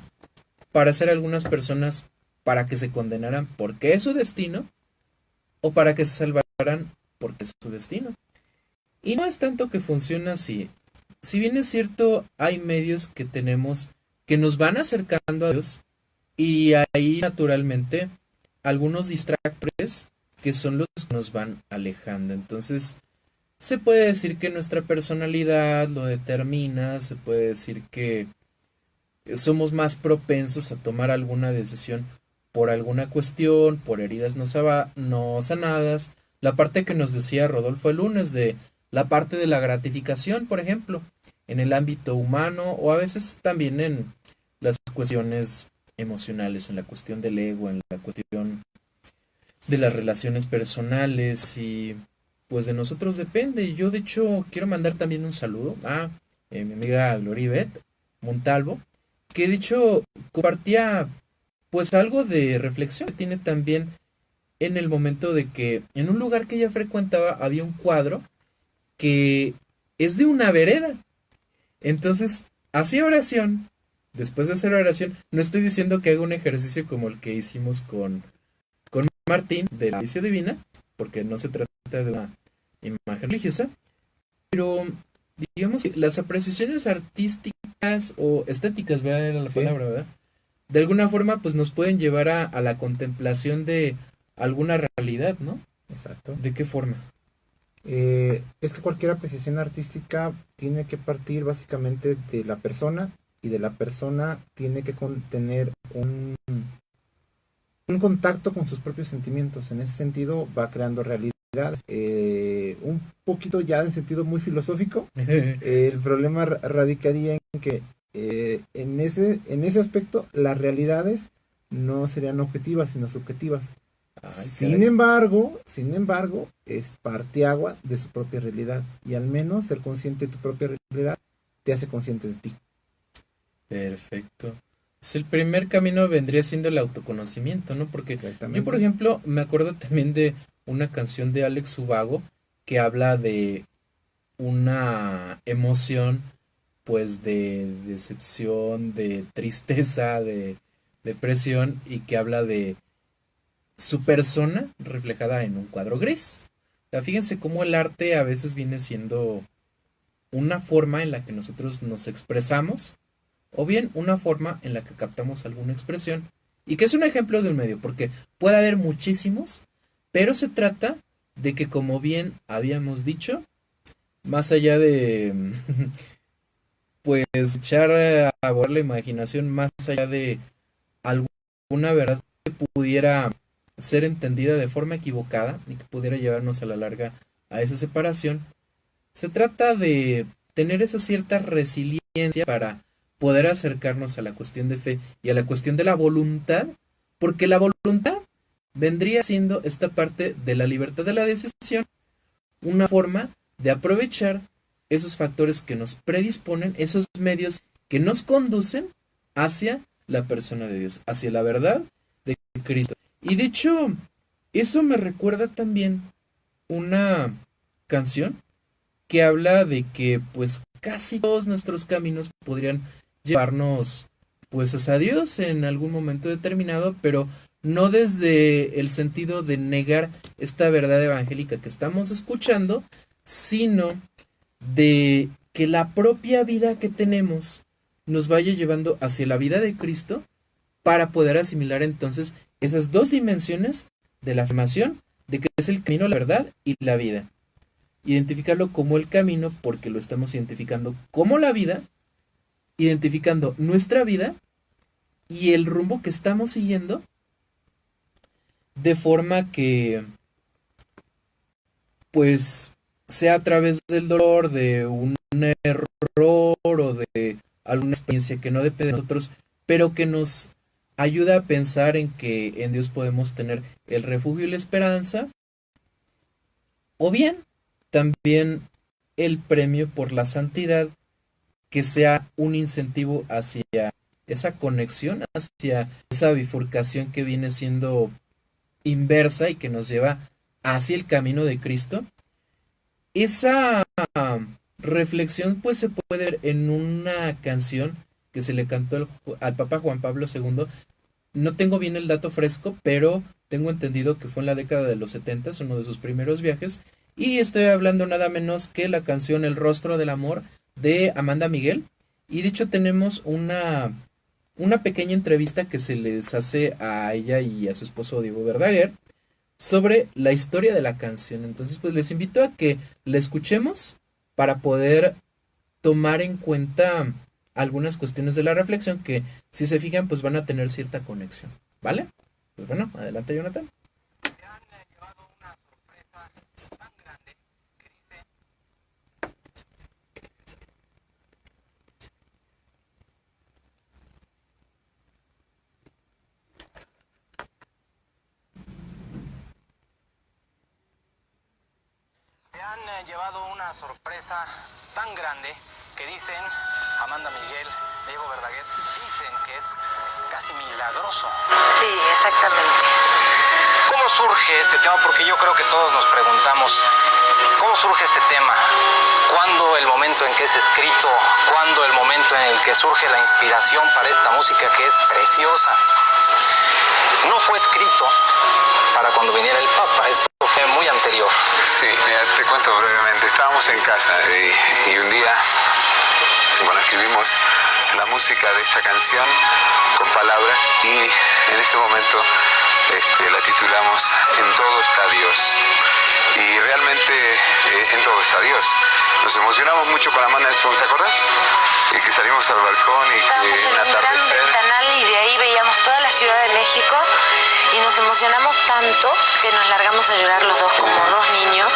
para hacer algunas personas para que se condenaran porque es su destino o para que se salvaran porque es su destino? Y no es tanto que funcione así. Si bien es cierto, hay medios que tenemos que nos van acercando a Dios y ahí naturalmente algunos distractores que son los que nos van alejando. Entonces, se puede decir que nuestra personalidad lo determina, se puede decir que somos más propensos a tomar alguna decisión por alguna cuestión, por heridas no sanadas. La parte que nos decía Rodolfo el lunes de la parte de la gratificación, por ejemplo, en el ámbito humano o a veces también en las cuestiones emocionales, en la cuestión del ego, en la cuestión de las relaciones personales y pues de nosotros depende. Yo de hecho quiero mandar también un saludo a mi amiga Gloribet Montalvo, que de hecho compartía pues algo de reflexión que tiene también en el momento de que en un lugar que ella frecuentaba había un cuadro que es de una vereda. Entonces, hacía oración. Después de hacer oración, no estoy diciendo que haga un ejercicio como el que hicimos con Martín de la Visión Divina, porque no se trata de una imagen religiosa, pero digamos que las apreciaciones artísticas o estéticas, ¿verdad? Era la Sí, palabra, ¿verdad? De alguna forma, pues nos pueden llevar a la contemplación de alguna realidad, ¿no? exacto. ¿De qué forma? Es que cualquier apreciación artística tiene que partir básicamente de la persona y de la persona tiene que tener un contacto con sus propios sentimientos. En ese sentido va creando realidades. Un poquito ya en sentido muy filosófico, el problema radicaría en que en ese aspecto las realidades no serían objetivas, sino subjetivas. Ay, caray. Sin embargo, es parteaguas de su propia realidad y al menos ser consciente de tu propia realidad te hace consciente de ti. Perfecto. Pues el primer camino vendría siendo el autoconocimiento, ¿no? Porque yo, por Exactamente. ejemplo, me acuerdo también de una canción de Alex Ubago que habla de una emoción, pues, de decepción, de tristeza, de depresión, y que habla de su persona reflejada en un cuadro gris. O sea, fíjense cómo el arte a veces viene siendo una forma en la que nosotros nos expresamos o bien una forma en la que captamos alguna expresión y que es un ejemplo de un medio, porque puede haber muchísimos, pero se trata de que como bien habíamos dicho, más allá de pues echar a volar la imaginación, más allá de alguna verdad que pudiera ser entendida de forma equivocada y que pudiera llevarnos a la larga a esa separación, se trata de tener esa cierta resiliencia para poder acercarnos a la cuestión de fe y a la cuestión de la voluntad, porque la voluntad vendría siendo esta parte de la libertad de la decisión, una forma de aprovechar esos factores que nos predisponen, esos medios que nos conducen hacia la persona de Dios, hacia la verdad de Cristo. Y de hecho, eso me recuerda también una canción que habla de que pues casi todos nuestros caminos podrían llevarnos pues hacia Dios en algún momento determinado, pero no desde el sentido de negar esta verdad evangélica que estamos escuchando, sino de que la propia vida que tenemos nos vaya llevando hacia la vida de Cristo para poder asimilar entonces esas dos dimensiones de la afirmación de que es el camino, la verdad y la vida. Identificarlo como el camino porque lo estamos identificando como la vida, identificando nuestra vida y el rumbo que estamos siguiendo de forma que pues sea a través del dolor, de un error o de alguna experiencia que no depende de nosotros, pero que nos ayuda a pensar en que en Dios podemos tener el refugio y la esperanza, o bien también el premio por la santidad que sea un incentivo hacia esa conexión, hacia esa bifurcación que viene siendo inversa y que nos lleva hacia el camino de Cristo. Esa reflexión pues se puede ver en una canción que se le cantó al Papa Juan Pablo II. No tengo bien el dato fresco, pero tengo entendido que fue en la década de los 70, uno de sus primeros viajes. Y estoy hablando nada menos que la canción El rostro del amor de Amanda Miguel. Y dicho, tenemos una pequeña entrevista que se les hace a ella y a su esposo Diego Verdaguer sobre la historia de la canción. Entonces, pues les invito a que la escuchemos para poder tomar en cuenta algunas cuestiones de la reflexión que, si se fijan, pues van a tener cierta conexión, ¿vale? Pues bueno, adelante, Jonathan. Te han llevado una sorpresa tan grande que dicen, Amanda Miguel, Diego Verdaguer, dicen que es casi milagroso. Sí, exactamente. ¿Cómo surge este tema? Porque yo creo que todos nos preguntamos, ¿cómo surge este tema? ¿Cuándo el momento en que es escrito? ¿Cuándo el momento en el que surge la inspiración para esta música que es preciosa? No fue escrito para cuando viniera el Papa, esto fue muy anterior. Sí, mira, te cuento brevemente. Estábamos en casa y un día, bueno, escribimos la música de esta canción con palabras y en ese momento la titulamos En todo está Dios. Y realmente en todo está Dios. Nos emocionamos mucho con Amanda, ¿te acordás? Y que salimos al balcón y que en un gran ventanal y de ahí veíamos toda la Ciudad de México y nos emocionamos tanto que nos largamos a llorar los dos como dos niños.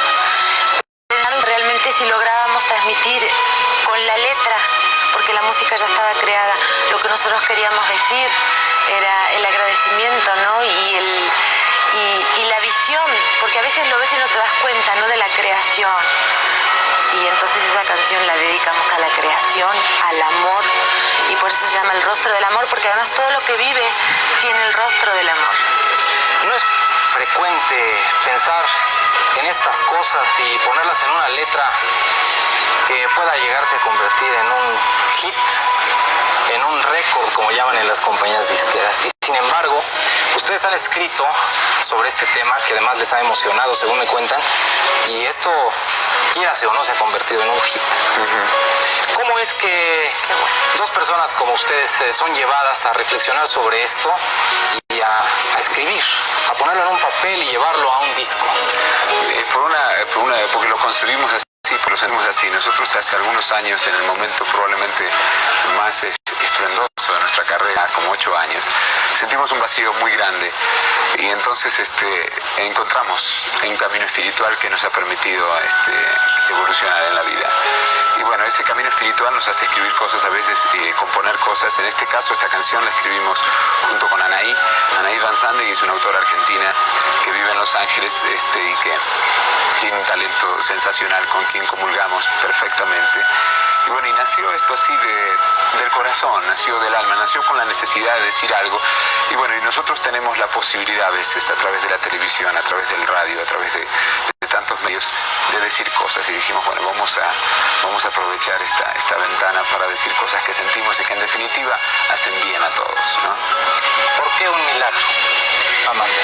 Realmente si lográbamos transmitir con la letra, porque la música ya estaba creada, lo que nosotros queríamos decir era el agradecimiento, ¿no? Y la visión, porque a veces lo ves y no te das cuenta, ¿no? De la creación. Y entonces esa canción la dedicamos a la creación, al amor, y por eso se llama El rostro del amor, porque además todo lo que vive tiene el rostro del amor. No es frecuente pensar en estas cosas y ponerlas en una letra que pueda llegarse a convertir en un hit, en un récord, como llaman en las compañías disqueras. Y sin embargo, ustedes han escrito sobre este tema, que además les ha emocionado, según me cuentan, y esto, quírase o no, se ha convertido en un hit. ¿Cómo es que dos personas como ustedes son llevadas a reflexionar sobre esto y a escribir, a ponerlo en un papel y llevarlo a un disco? Porque lo concebimos así, pero lo hacemos así. Nosotros hace algunos años, en el momento probablemente más estruendoso de nuestra carrera, como 8 años, sentimos un vacío muy grande y entonces encontramos un camino espiritual que nos ha permitido evolucionar en la vida. Y bueno, ese camino espiritual nos hace escribir cosas, a veces componer cosas. En este caso, esta canción la escribimos junto con Anaí Van Sande, que es una autora argentina que vive en Los Ángeles y que tiene un talento sensacional, con quien comulgamos perfectamente. Y bueno, y nació esto así del corazón, nació del alma, nació con la necesidad de decir algo. Y bueno, y nosotros tenemos la posibilidad a veces, a través de la televisión, a través del radio, a través de tantos medios, de decir cosas. Y dijimos, bueno, vamos a aprovechar esta ventana para decir cosas que sentimos y que en definitiva hacen bien a todos, ¿no? ¿Por qué un milagro, Amanda?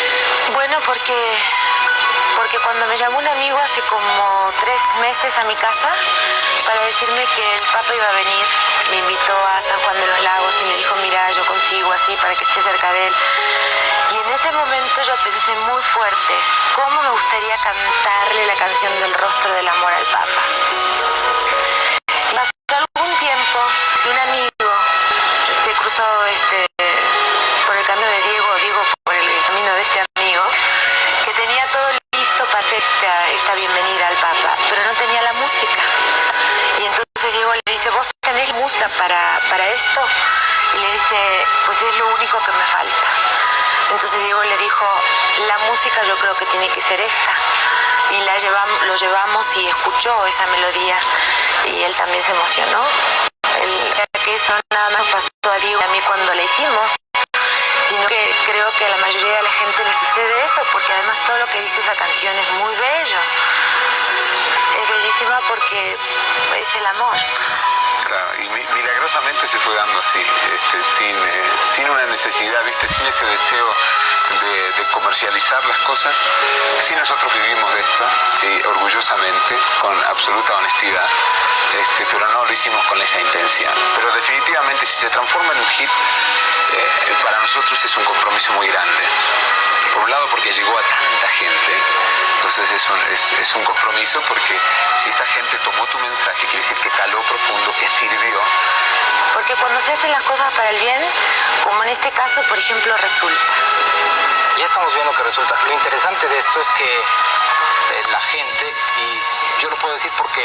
Bueno, porque cuando me llamó un amigo hace como 3 meses a mi casa para decirme que el Papa iba a venir, me invitó a San Juan de los Lagos y me dijo, mira, yo consigo así para que esté cerca de él. Y en ese momento yo pensé muy fuerte, ¿cómo me gustaría cantarle la canción del rostro del amor al Papa? Y pasó algún tiempo y un amigo se cruzó por el camino de Diego por el camino de este amigo, que tenía todo listo para hacer esta bienvenida al Papa, pero no tenía la música. Y entonces Diego le dice, ¿vos tenés música para esto? Y le dice, pues es lo único que me falta. Entonces Diego le dijo, la música yo creo que tiene que ser esta. Y lo llevamos y escuchó esa melodía y él también se emocionó. Que eso nada más pasó a Diego y a mí cuando la hicimos. sino que creo que a la mayoría de la gente le sucede eso, porque además todo lo que dice esa canción es muy bello. Es bellísima porque es el amor. Claro, y milagrosamente se fue dando así, sin una necesidad, ¿viste? Sin ese deseo de comercializar las cosas. Sí, nosotros vivimos de esto, orgullosamente, con absoluta honestidad, pero no lo hicimos con esa intención. Pero definitivamente si se transforma en un hit, para nosotros es un compromiso muy grande. Por un lado porque llegó a tanta gente, entonces es un compromiso porque si esta gente tomó tu mensaje, quiere decir que caló profundo, que sirvió. Porque cuando se hacen las cosas para el bien, como en este caso, por ejemplo, resulta. Ya estamos viendo que resulta. Lo interesante de esto es que la gente, y yo lo puedo decir porque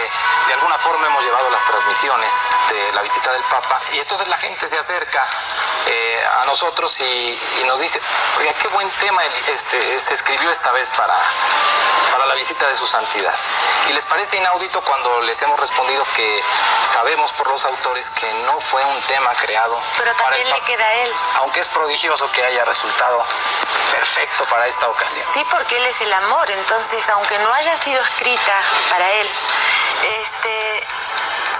de alguna forma hemos llevado las transmisiones de la visita del Papa, y entonces la gente se acerca a nosotros y nos dice, oiga, qué buen tema se escribió esta vez para la visita de su santidad. Y les parece inaudito cuando les hemos respondido que sabemos por los autores que no fue un tema creado. Pero también le queda a él. Aunque es prodigioso que haya resultado perfecto para esta ocasión. Sí, porque él es el amor, entonces aunque no haya sido escrita para él,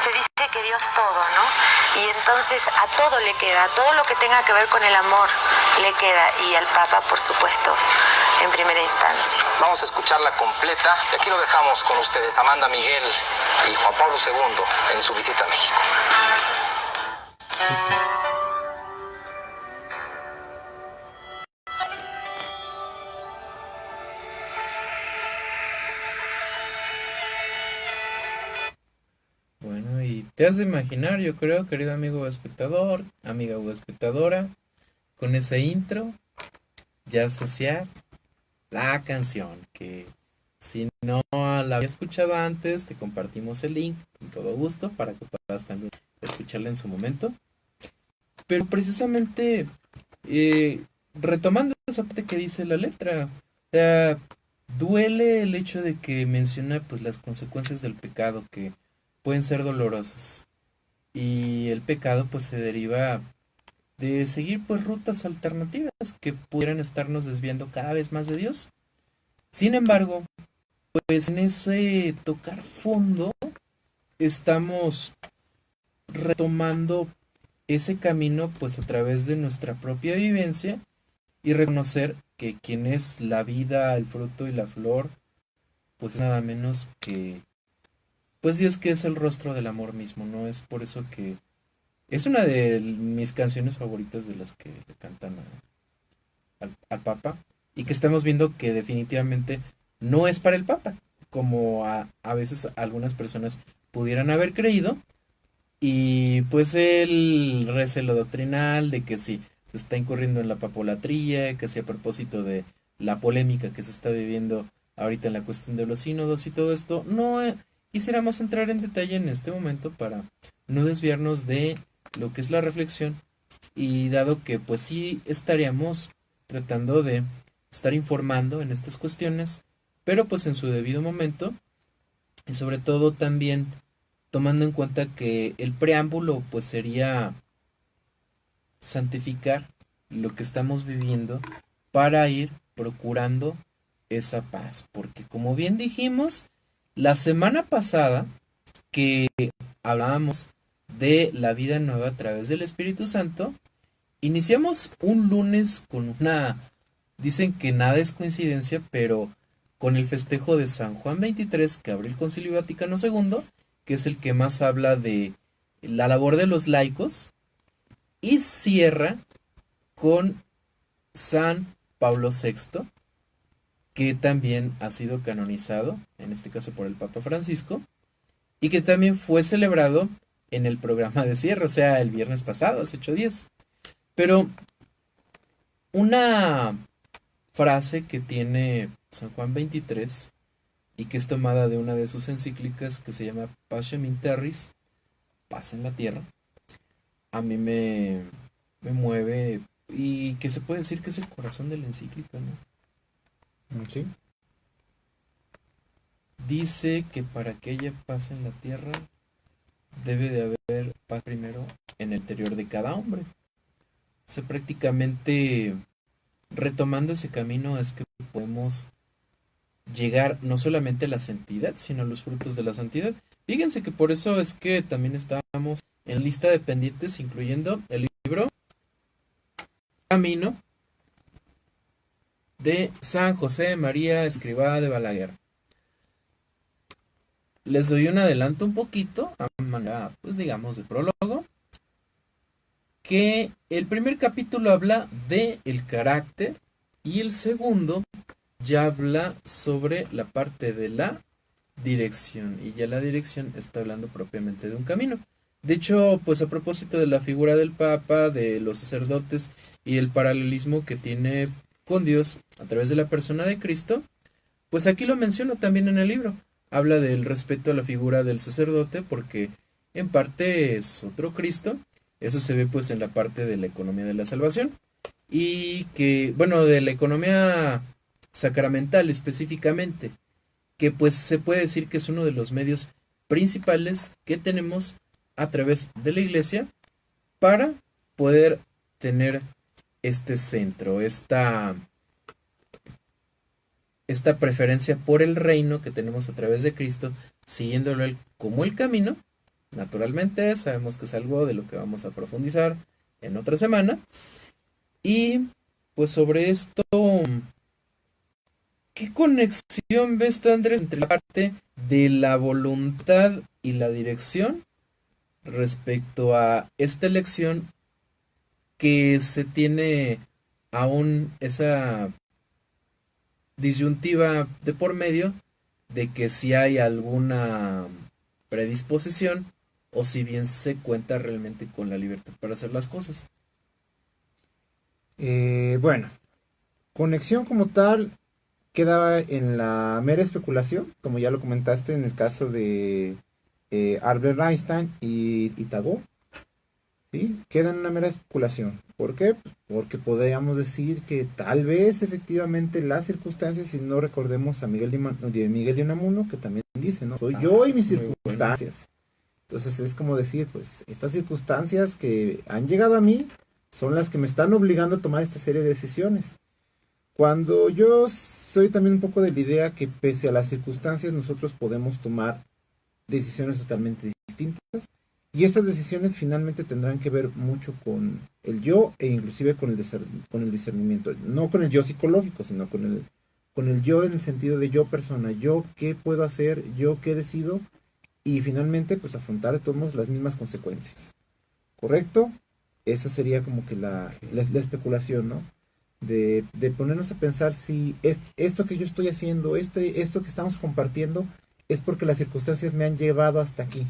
se dice que Dios todo, ¿no? Y entonces a todo le queda, a todo lo que tenga que ver con el amor le queda, y al Papa, por supuesto, en primera instancia. Vamos a escucharla completa y aquí lo dejamos con ustedes, Amanda Miguel y Juan Pablo II en su visita a México. Bueno, y te has de imaginar, yo creo, querido amigo espectador, amiga o espectadora, con ese intro, ya asociar la canción, que si no la había escuchado antes, te compartimos el link con todo gusto para que puedas también escucharla en su momento. Pero precisamente, retomando esa parte que dice la letra, duele el hecho de que menciona pues las consecuencias del pecado que pueden ser dolorosas. Y el pecado pues se deriva de seguir pues rutas alternativas que pudieran estarnos desviando cada vez más de Dios. Sin embargo, pues en ese tocar fondo estamos retomando ese camino pues a través de nuestra propia vivencia y reconocer que quien es la vida, el fruto y la flor, pues es nada menos que pues Dios, que es el rostro del amor mismo, ¿no? Es por eso que es una de mis canciones favoritas de las que le cantan al Papa, y que estamos viendo que definitivamente no es para el Papa, como a veces algunas personas pudieran haber creído, y pues el recelo doctrinal de que sí, se está incurriendo en la papolatría, que sí a propósito de la polémica que se está viviendo ahorita en la cuestión de los sínodos y todo esto, no quisiéramos entrar en detalle en este momento para no desviarnos de lo que es la reflexión, y dado que pues sí estaríamos tratando de estar informando en estas cuestiones, pero pues en su debido momento, y sobre todo también tomando en cuenta que el preámbulo pues sería santificar lo que estamos viviendo para ir procurando esa paz, porque como bien dijimos la semana pasada que hablábamos de la vida nueva a través del Espíritu Santo, iniciamos un lunes con dicen que nada es coincidencia, pero con el festejo de San Juan 23 que abre el Concilio Vaticano II, que es el que más habla de la labor de los laicos, y cierra con San Pablo VI, que también ha sido canonizado, en este caso por el Papa Francisco, y que también fue celebrado en el programa de cierre, o sea, el viernes pasado, hace 8 días. Pero una frase que tiene San Juan 23 y que es tomada de una de sus encíclicas que se llama Pacem in Terris, paz en la tierra, a mí me mueve, y que se puede decir que es el corazón de la encíclica, ¿no? Sí. Dice que para que haya paz en la tierra debe de haber paz primero en el interior de cada hombre. O sea, prácticamente retomando ese camino es que podemos llegar no solamente a la santidad, sino a los frutos de la santidad. Fíjense que por eso es que también estábamos en lista de pendientes, incluyendo el libro Camino de San José María Escrivá de Balaguer. Les doy un adelanto un poquito, a manera, pues digamos, de prólogo, que el primer capítulo habla de el carácter y el segundo ya habla sobre la parte de la dirección, y ya la dirección está hablando propiamente de un camino. De hecho, pues a propósito de la figura del Papa, de los sacerdotes y el paralelismo que tiene con Dios a través de la persona de Cristo, pues aquí lo menciono también en el libro. Habla del respeto a la figura del sacerdote porque en parte es otro Cristo. Eso se ve pues en la parte de la economía de la salvación y que, bueno, de la economía sacramental específicamente, que pues se puede decir que es uno de los medios principales que tenemos a través de la iglesia para poder tener este centro, esta preferencia por el reino que tenemos a través de Cristo, siguiéndolo él como el camino. Naturalmente, sabemos que es algo de lo que vamos a profundizar en otra semana. Y pues sobre esto, ¿qué conexión ves tú, Andrés, entre la parte de la voluntad y la dirección respecto a esta elección que se tiene aún esa disyuntiva de por medio de que si hay alguna predisposición o si bien se cuenta realmente con la libertad para hacer las cosas? Bueno, conexión como tal queda en la mera especulación, como ya lo comentaste en el caso de Albert Einstein y Tagore, ¿sí? Queda en una mera especulación. ¿Por qué? Pues porque podríamos decir que tal vez efectivamente las circunstancias, si no recordemos a Miguel de Unamuno, que también dice, ¿no? Soy yo y mis circunstancias. Entonces es como decir, pues estas circunstancias que han llegado a mí son las que me están obligando a tomar esta serie de decisiones. Cuando yo soy también un poco de la idea que pese a las circunstancias nosotros podemos tomar decisiones totalmente distintas y estas decisiones finalmente tendrán que ver mucho con el yo e inclusive con el discernimiento, no con el yo psicológico, sino con el yo en el sentido de yo persona, yo qué puedo hacer, yo qué decido y finalmente pues afrontar de todos modos las mismas consecuencias. ¿Correcto? Esa sería como que la especulación, ¿no? De ponernos a pensar si esto que yo estoy haciendo, esto que estamos compartiendo, es porque las circunstancias me han llevado hasta aquí.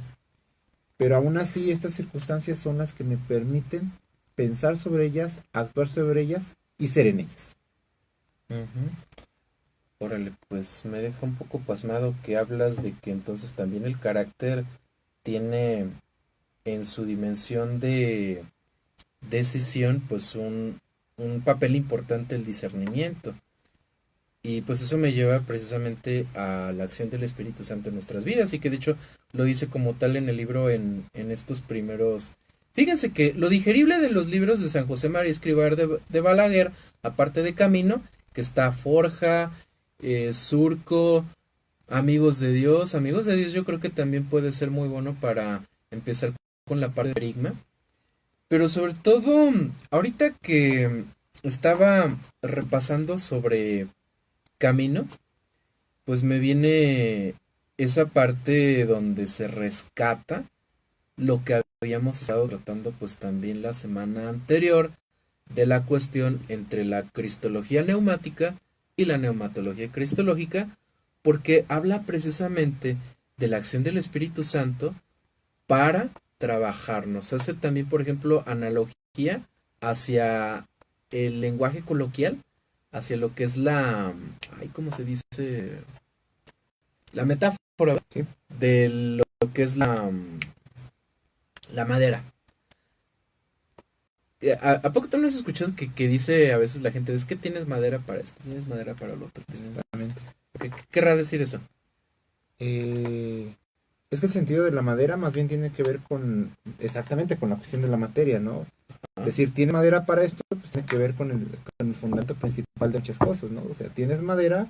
Pero aún así, estas circunstancias son las que me permiten pensar sobre ellas, actuar sobre ellas y ser en ellas. Órale, pues me deja un poco pasmado que hablas de que entonces también el carácter tiene en su dimensión de decisión, pues un papel importante el discernimiento. Y pues eso me lleva precisamente a la acción del Espíritu Santo en nuestras vidas, y que de hecho lo dice como tal en el libro en estos primeros. Fíjense que lo digerible de los libros de San José María Escrivá de Balaguer, aparte de Camino, que está Forja, Surco, Amigos de Dios yo creo que también puede ser muy bueno para empezar con la parte de Enigma. Pero sobre todo, ahorita que estaba repasando sobre Camino, pues me viene esa parte donde se rescata lo que habíamos estado tratando pues también la semana anterior de la cuestión entre la cristología neumática y la neumatología cristológica, porque habla precisamente de la acción del Espíritu Santo para trabajar. Nos hace también, por ejemplo, analogía hacia el lenguaje coloquial, hacia lo que es ¿cómo se dice? La metáfora, ¿sí?, de lo que es la madera. ¿A poco tú no has escuchado que dice a veces la gente, es que tienes madera para esto, tienes madera para lo otro? Exactamente. ¿Qué querrá decir eso? Es que el sentido de la madera más bien tiene que ver exactamente con la cuestión de la materia, ¿no? Es decir, tiene madera para esto, pues tiene que ver con el fundamento principal de muchas cosas, ¿no? O sea, tienes madera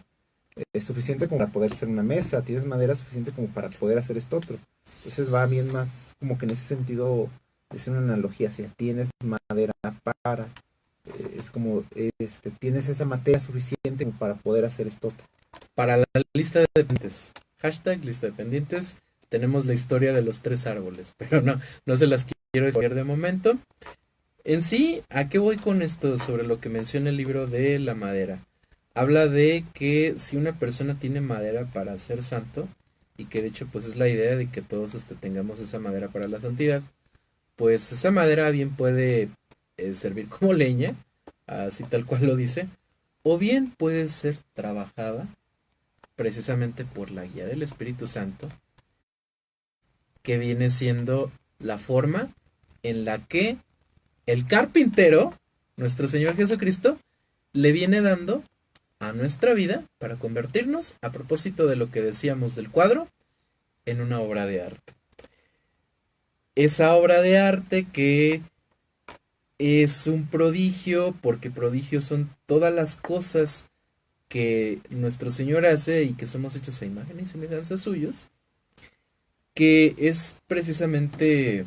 suficiente como para poder hacer una mesa, tienes madera suficiente como para poder hacer esto otro. Entonces va bien más como que en ese sentido es una analogía, o sea, tienes madera para, es como, tienes esa materia suficiente como para poder hacer esto otro. Para la lista de pendientes, hashtag lista de pendientes, tenemos la historia de los 3 árboles, pero no se las quiero spoiler de momento. En sí, ¿a qué voy con esto sobre lo que menciona el libro de la madera? Habla de que si una persona tiene madera para ser santo, y que de hecho pues es la idea de que todos tengamos esa madera para la santidad, pues esa madera bien puede servir como leña, así tal cual lo dice, o bien puede ser trabajada precisamente por la guía del Espíritu Santo, que viene siendo la forma en la que el carpintero, nuestro Señor Jesucristo, le viene dando a nuestra vida para convertirnos, a propósito de lo que decíamos del cuadro, en una obra de arte. Esa obra de arte que es un prodigio, porque prodigios son todas las cosas que nuestro Señor hace y que somos hechos a imagen y semejanza suyos, que es precisamente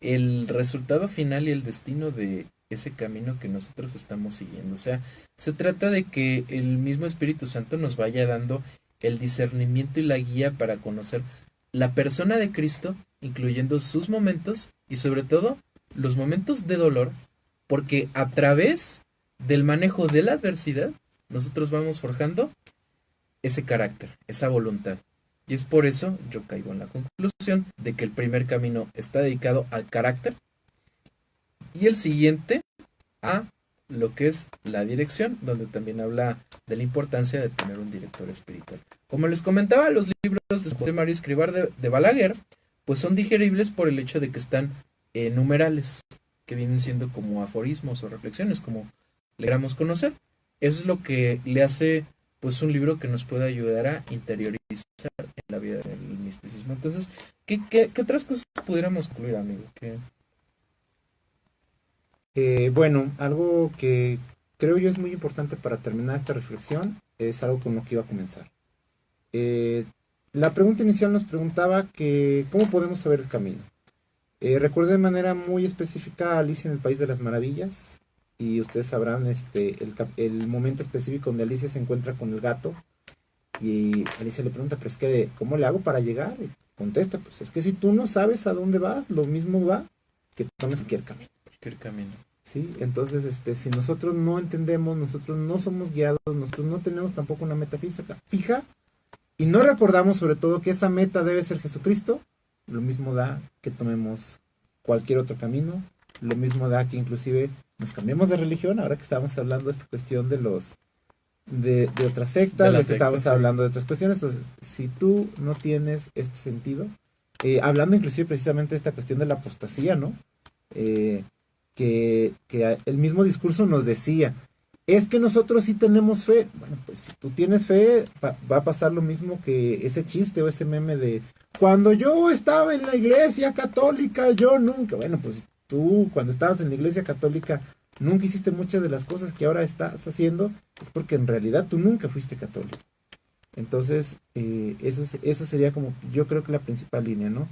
el resultado final y el destino de ese camino que nosotros estamos siguiendo. O sea, se trata de que el mismo Espíritu Santo nos vaya dando el discernimiento y la guía para conocer la persona de Cristo, incluyendo sus momentos y sobre todo los momentos de dolor, porque a través del manejo de la adversidad nosotros vamos forjando ese carácter, esa voluntad. Y es por eso yo caigo en la conclusión de que el primer camino está dedicado al carácter y el siguiente a lo que es la dirección, donde también habla de la importancia de tener un director espiritual. Como les comentaba, los libros de José María Escrivá de Balaguer pues son digeribles por el hecho de que están en numerales, que vienen siendo como aforismos o reflexiones, como le queramos conocer. Eso es lo que le hace pues un libro que nos puede ayudar a interiorizar en la vida del misticismo. Entonces, ¿qué otras cosas pudiéramos incluir, amigo? Bueno, algo que creo yo es muy importante para terminar esta reflexión es algo con lo que iba a comenzar. La pregunta inicial nos preguntaba que ¿cómo podemos saber el camino? Recuerdo de manera muy específica a Alicia en el País de las Maravillas, y ustedes sabrán el momento específico donde Alicia se encuentra con el gato y Alicia le pregunta, pero es que ¿cómo le hago para llegar? Y contesta, pues es que si tú no sabes a dónde vas, lo mismo va que tomes cualquier camino. Cualquier camino. Sí, entonces si nosotros no entendemos, nosotros no somos guiados, nosotros no tenemos tampoco una meta fija y no recordamos sobre todo que esa meta debe ser Jesucristo, lo mismo da que tomemos cualquier otro camino, lo mismo da que inclusive nos cambiemos de religión, ahora que estamos hablando de esta cuestión de otras sectas, de que estamos hablando de otras cuestiones. Entonces, si tú no tienes este sentido, hablando inclusive precisamente de esta cuestión de la apostasía, ¿no? Que el mismo discurso nos decía, es que nosotros sí tenemos fe. Bueno, pues si tú tienes fe, va a pasar lo mismo que ese chiste o ese meme de, cuando yo estaba en la iglesia católica, yo nunca, bueno, pues tú cuando estabas en la iglesia católica nunca hiciste muchas de las cosas que ahora estás haciendo, es porque en realidad tú nunca fuiste católico. Entonces, eso sería como, yo creo que la principal línea, ¿no?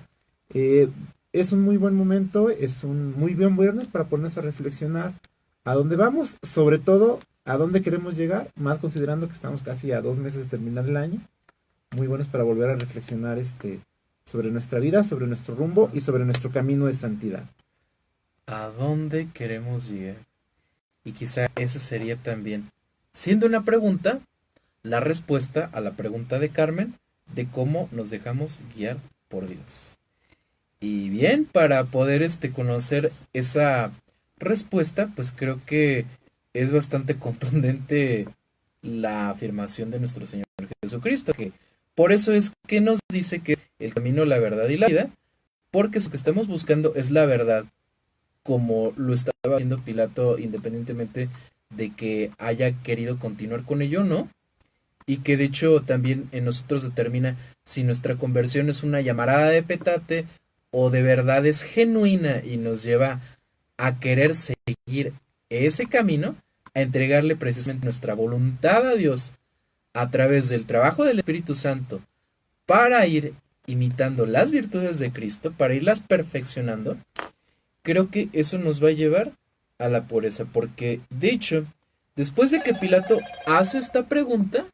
Es un muy buen momento, es un muy buen viernes para ponernos a reflexionar a dónde vamos, sobre todo a dónde queremos llegar, más considerando que estamos casi a 2 meses de terminar el año. Muy buenos para volver a reflexionar sobre nuestra vida, sobre nuestro rumbo y sobre nuestro camino de santidad. ¿A dónde queremos llegar? Y quizá esa sería también, siendo una pregunta, la respuesta a la pregunta de Carmen de cómo nos dejamos guiar por Dios. Y bien, para poder conocer esa respuesta, pues creo que es bastante contundente la afirmación de nuestro Señor Jesucristo, que por eso es que nos dice que el camino, la verdad y la vida, porque lo que estamos buscando es la verdad, como lo estaba haciendo Pilato, independientemente de que haya querido continuar con ello o no, y que de hecho también en nosotros determina si nuestra conversión es una llamarada de petate o de verdad es genuina y nos lleva a querer seguir ese camino, a entregarle precisamente nuestra voluntad a Dios a través del trabajo del Espíritu Santo para ir imitando las virtudes de Cristo, para irlas perfeccionando, creo que eso nos va a llevar a la pureza, porque de hecho, después de que Pilato hace esta pregunta,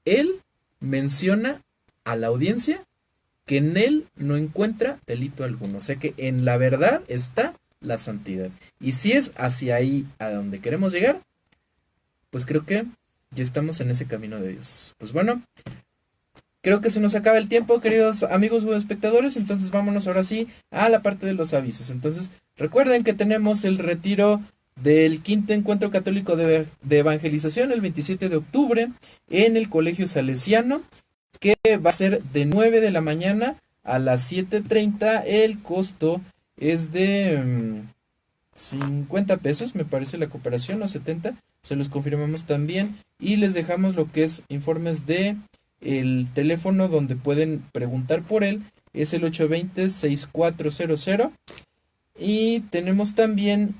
él menciona a la audiencia que en él no encuentra delito alguno, o sea que en la verdad está la santidad. Y si es hacia ahí a donde queremos llegar, pues creo que ya estamos en ese camino de Dios. Pues bueno, creo que se nos acaba el tiempo, queridos amigos o espectadores, entonces vámonos ahora sí a la parte de los avisos. Entonces, recuerden que tenemos el retiro del quinto encuentro católico de evangelización el 27 de octubre en el Colegio Salesiano, que va a ser de 9 de la mañana a las 7:30. El costo es de 50 pesos, me parece la cooperación, o 70, se los confirmamos también, y les dejamos lo que es informes de el teléfono donde pueden preguntar por él, es el 820-6400, y tenemos también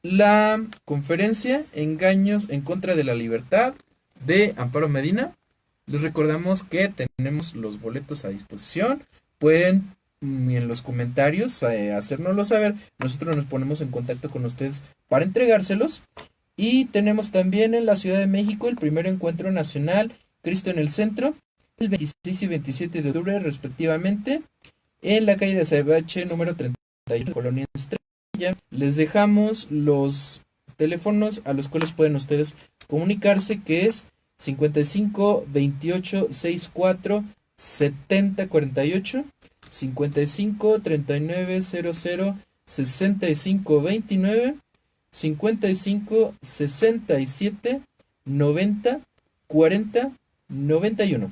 la conferencia Engaños en contra de la libertad de Amparo Medina. Les recordamos que tenemos los boletos a disposición, pueden en los comentarios hacérnoslo saber, nosotros nos ponemos en contacto con ustedes para entregárselos. Y tenemos también en la Ciudad de México el primer encuentro nacional Cristo en el Centro, el 26 y 27 de octubre respectivamente, en la calle de Azabache número 31, Colonia Estrella. Les dejamos los teléfonos a los cuales pueden ustedes comunicarse, que es 55 28 64 70 48, 55 39 00 65 29, 55 67 90 40 91.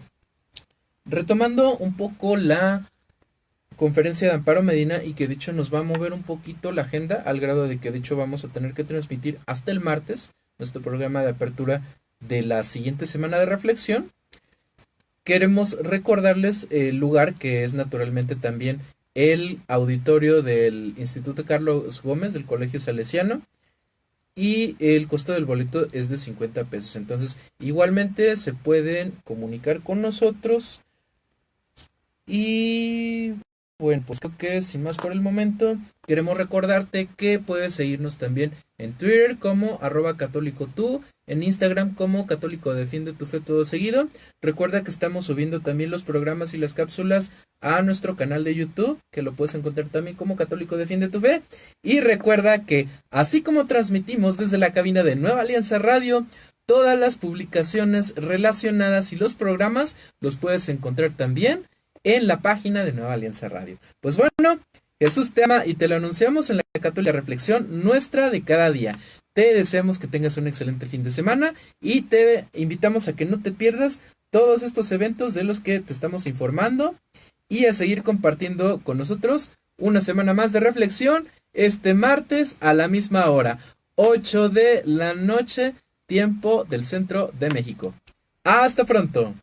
Retomando un poco la conferencia de Amparo Medina, y que de hecho nos va a mover un poquito la agenda, al grado de que de hecho vamos a tener que transmitir hasta el martes nuestro programa de apertura de la siguiente semana de reflexión. Queremos recordarles el lugar, que es naturalmente también el auditorio del Instituto Carlos Gómez del Colegio Salesiano, y el costo del boleto es de 50 pesos. Entonces igualmente se pueden comunicar con nosotros. Y bueno, pues creo que sin más por el momento, queremos recordarte que puedes seguirnos también en Twitter como @católicotú, en Instagram como Católico Defiende tu Fe todo seguido. Recuerda que estamos subiendo también los programas y las cápsulas a nuestro canal de YouTube, que lo puedes encontrar también como Católico Defiende tu Fe. Y recuerda que así como transmitimos desde la cabina de Nueva Alianza Radio, todas las publicaciones relacionadas y los programas los puedes encontrar también en la página de Nueva Alianza Radio. Pues bueno, Jesús te ama y te lo anunciamos en la Católica Reflexión nuestra de cada día. Te deseamos que tengas un excelente fin de semana y te invitamos a que no te pierdas todos estos eventos de los que te estamos informando, y a seguir compartiendo con nosotros una semana más de reflexión este martes a la misma hora, 8 de la noche, tiempo del centro de México. Hasta pronto.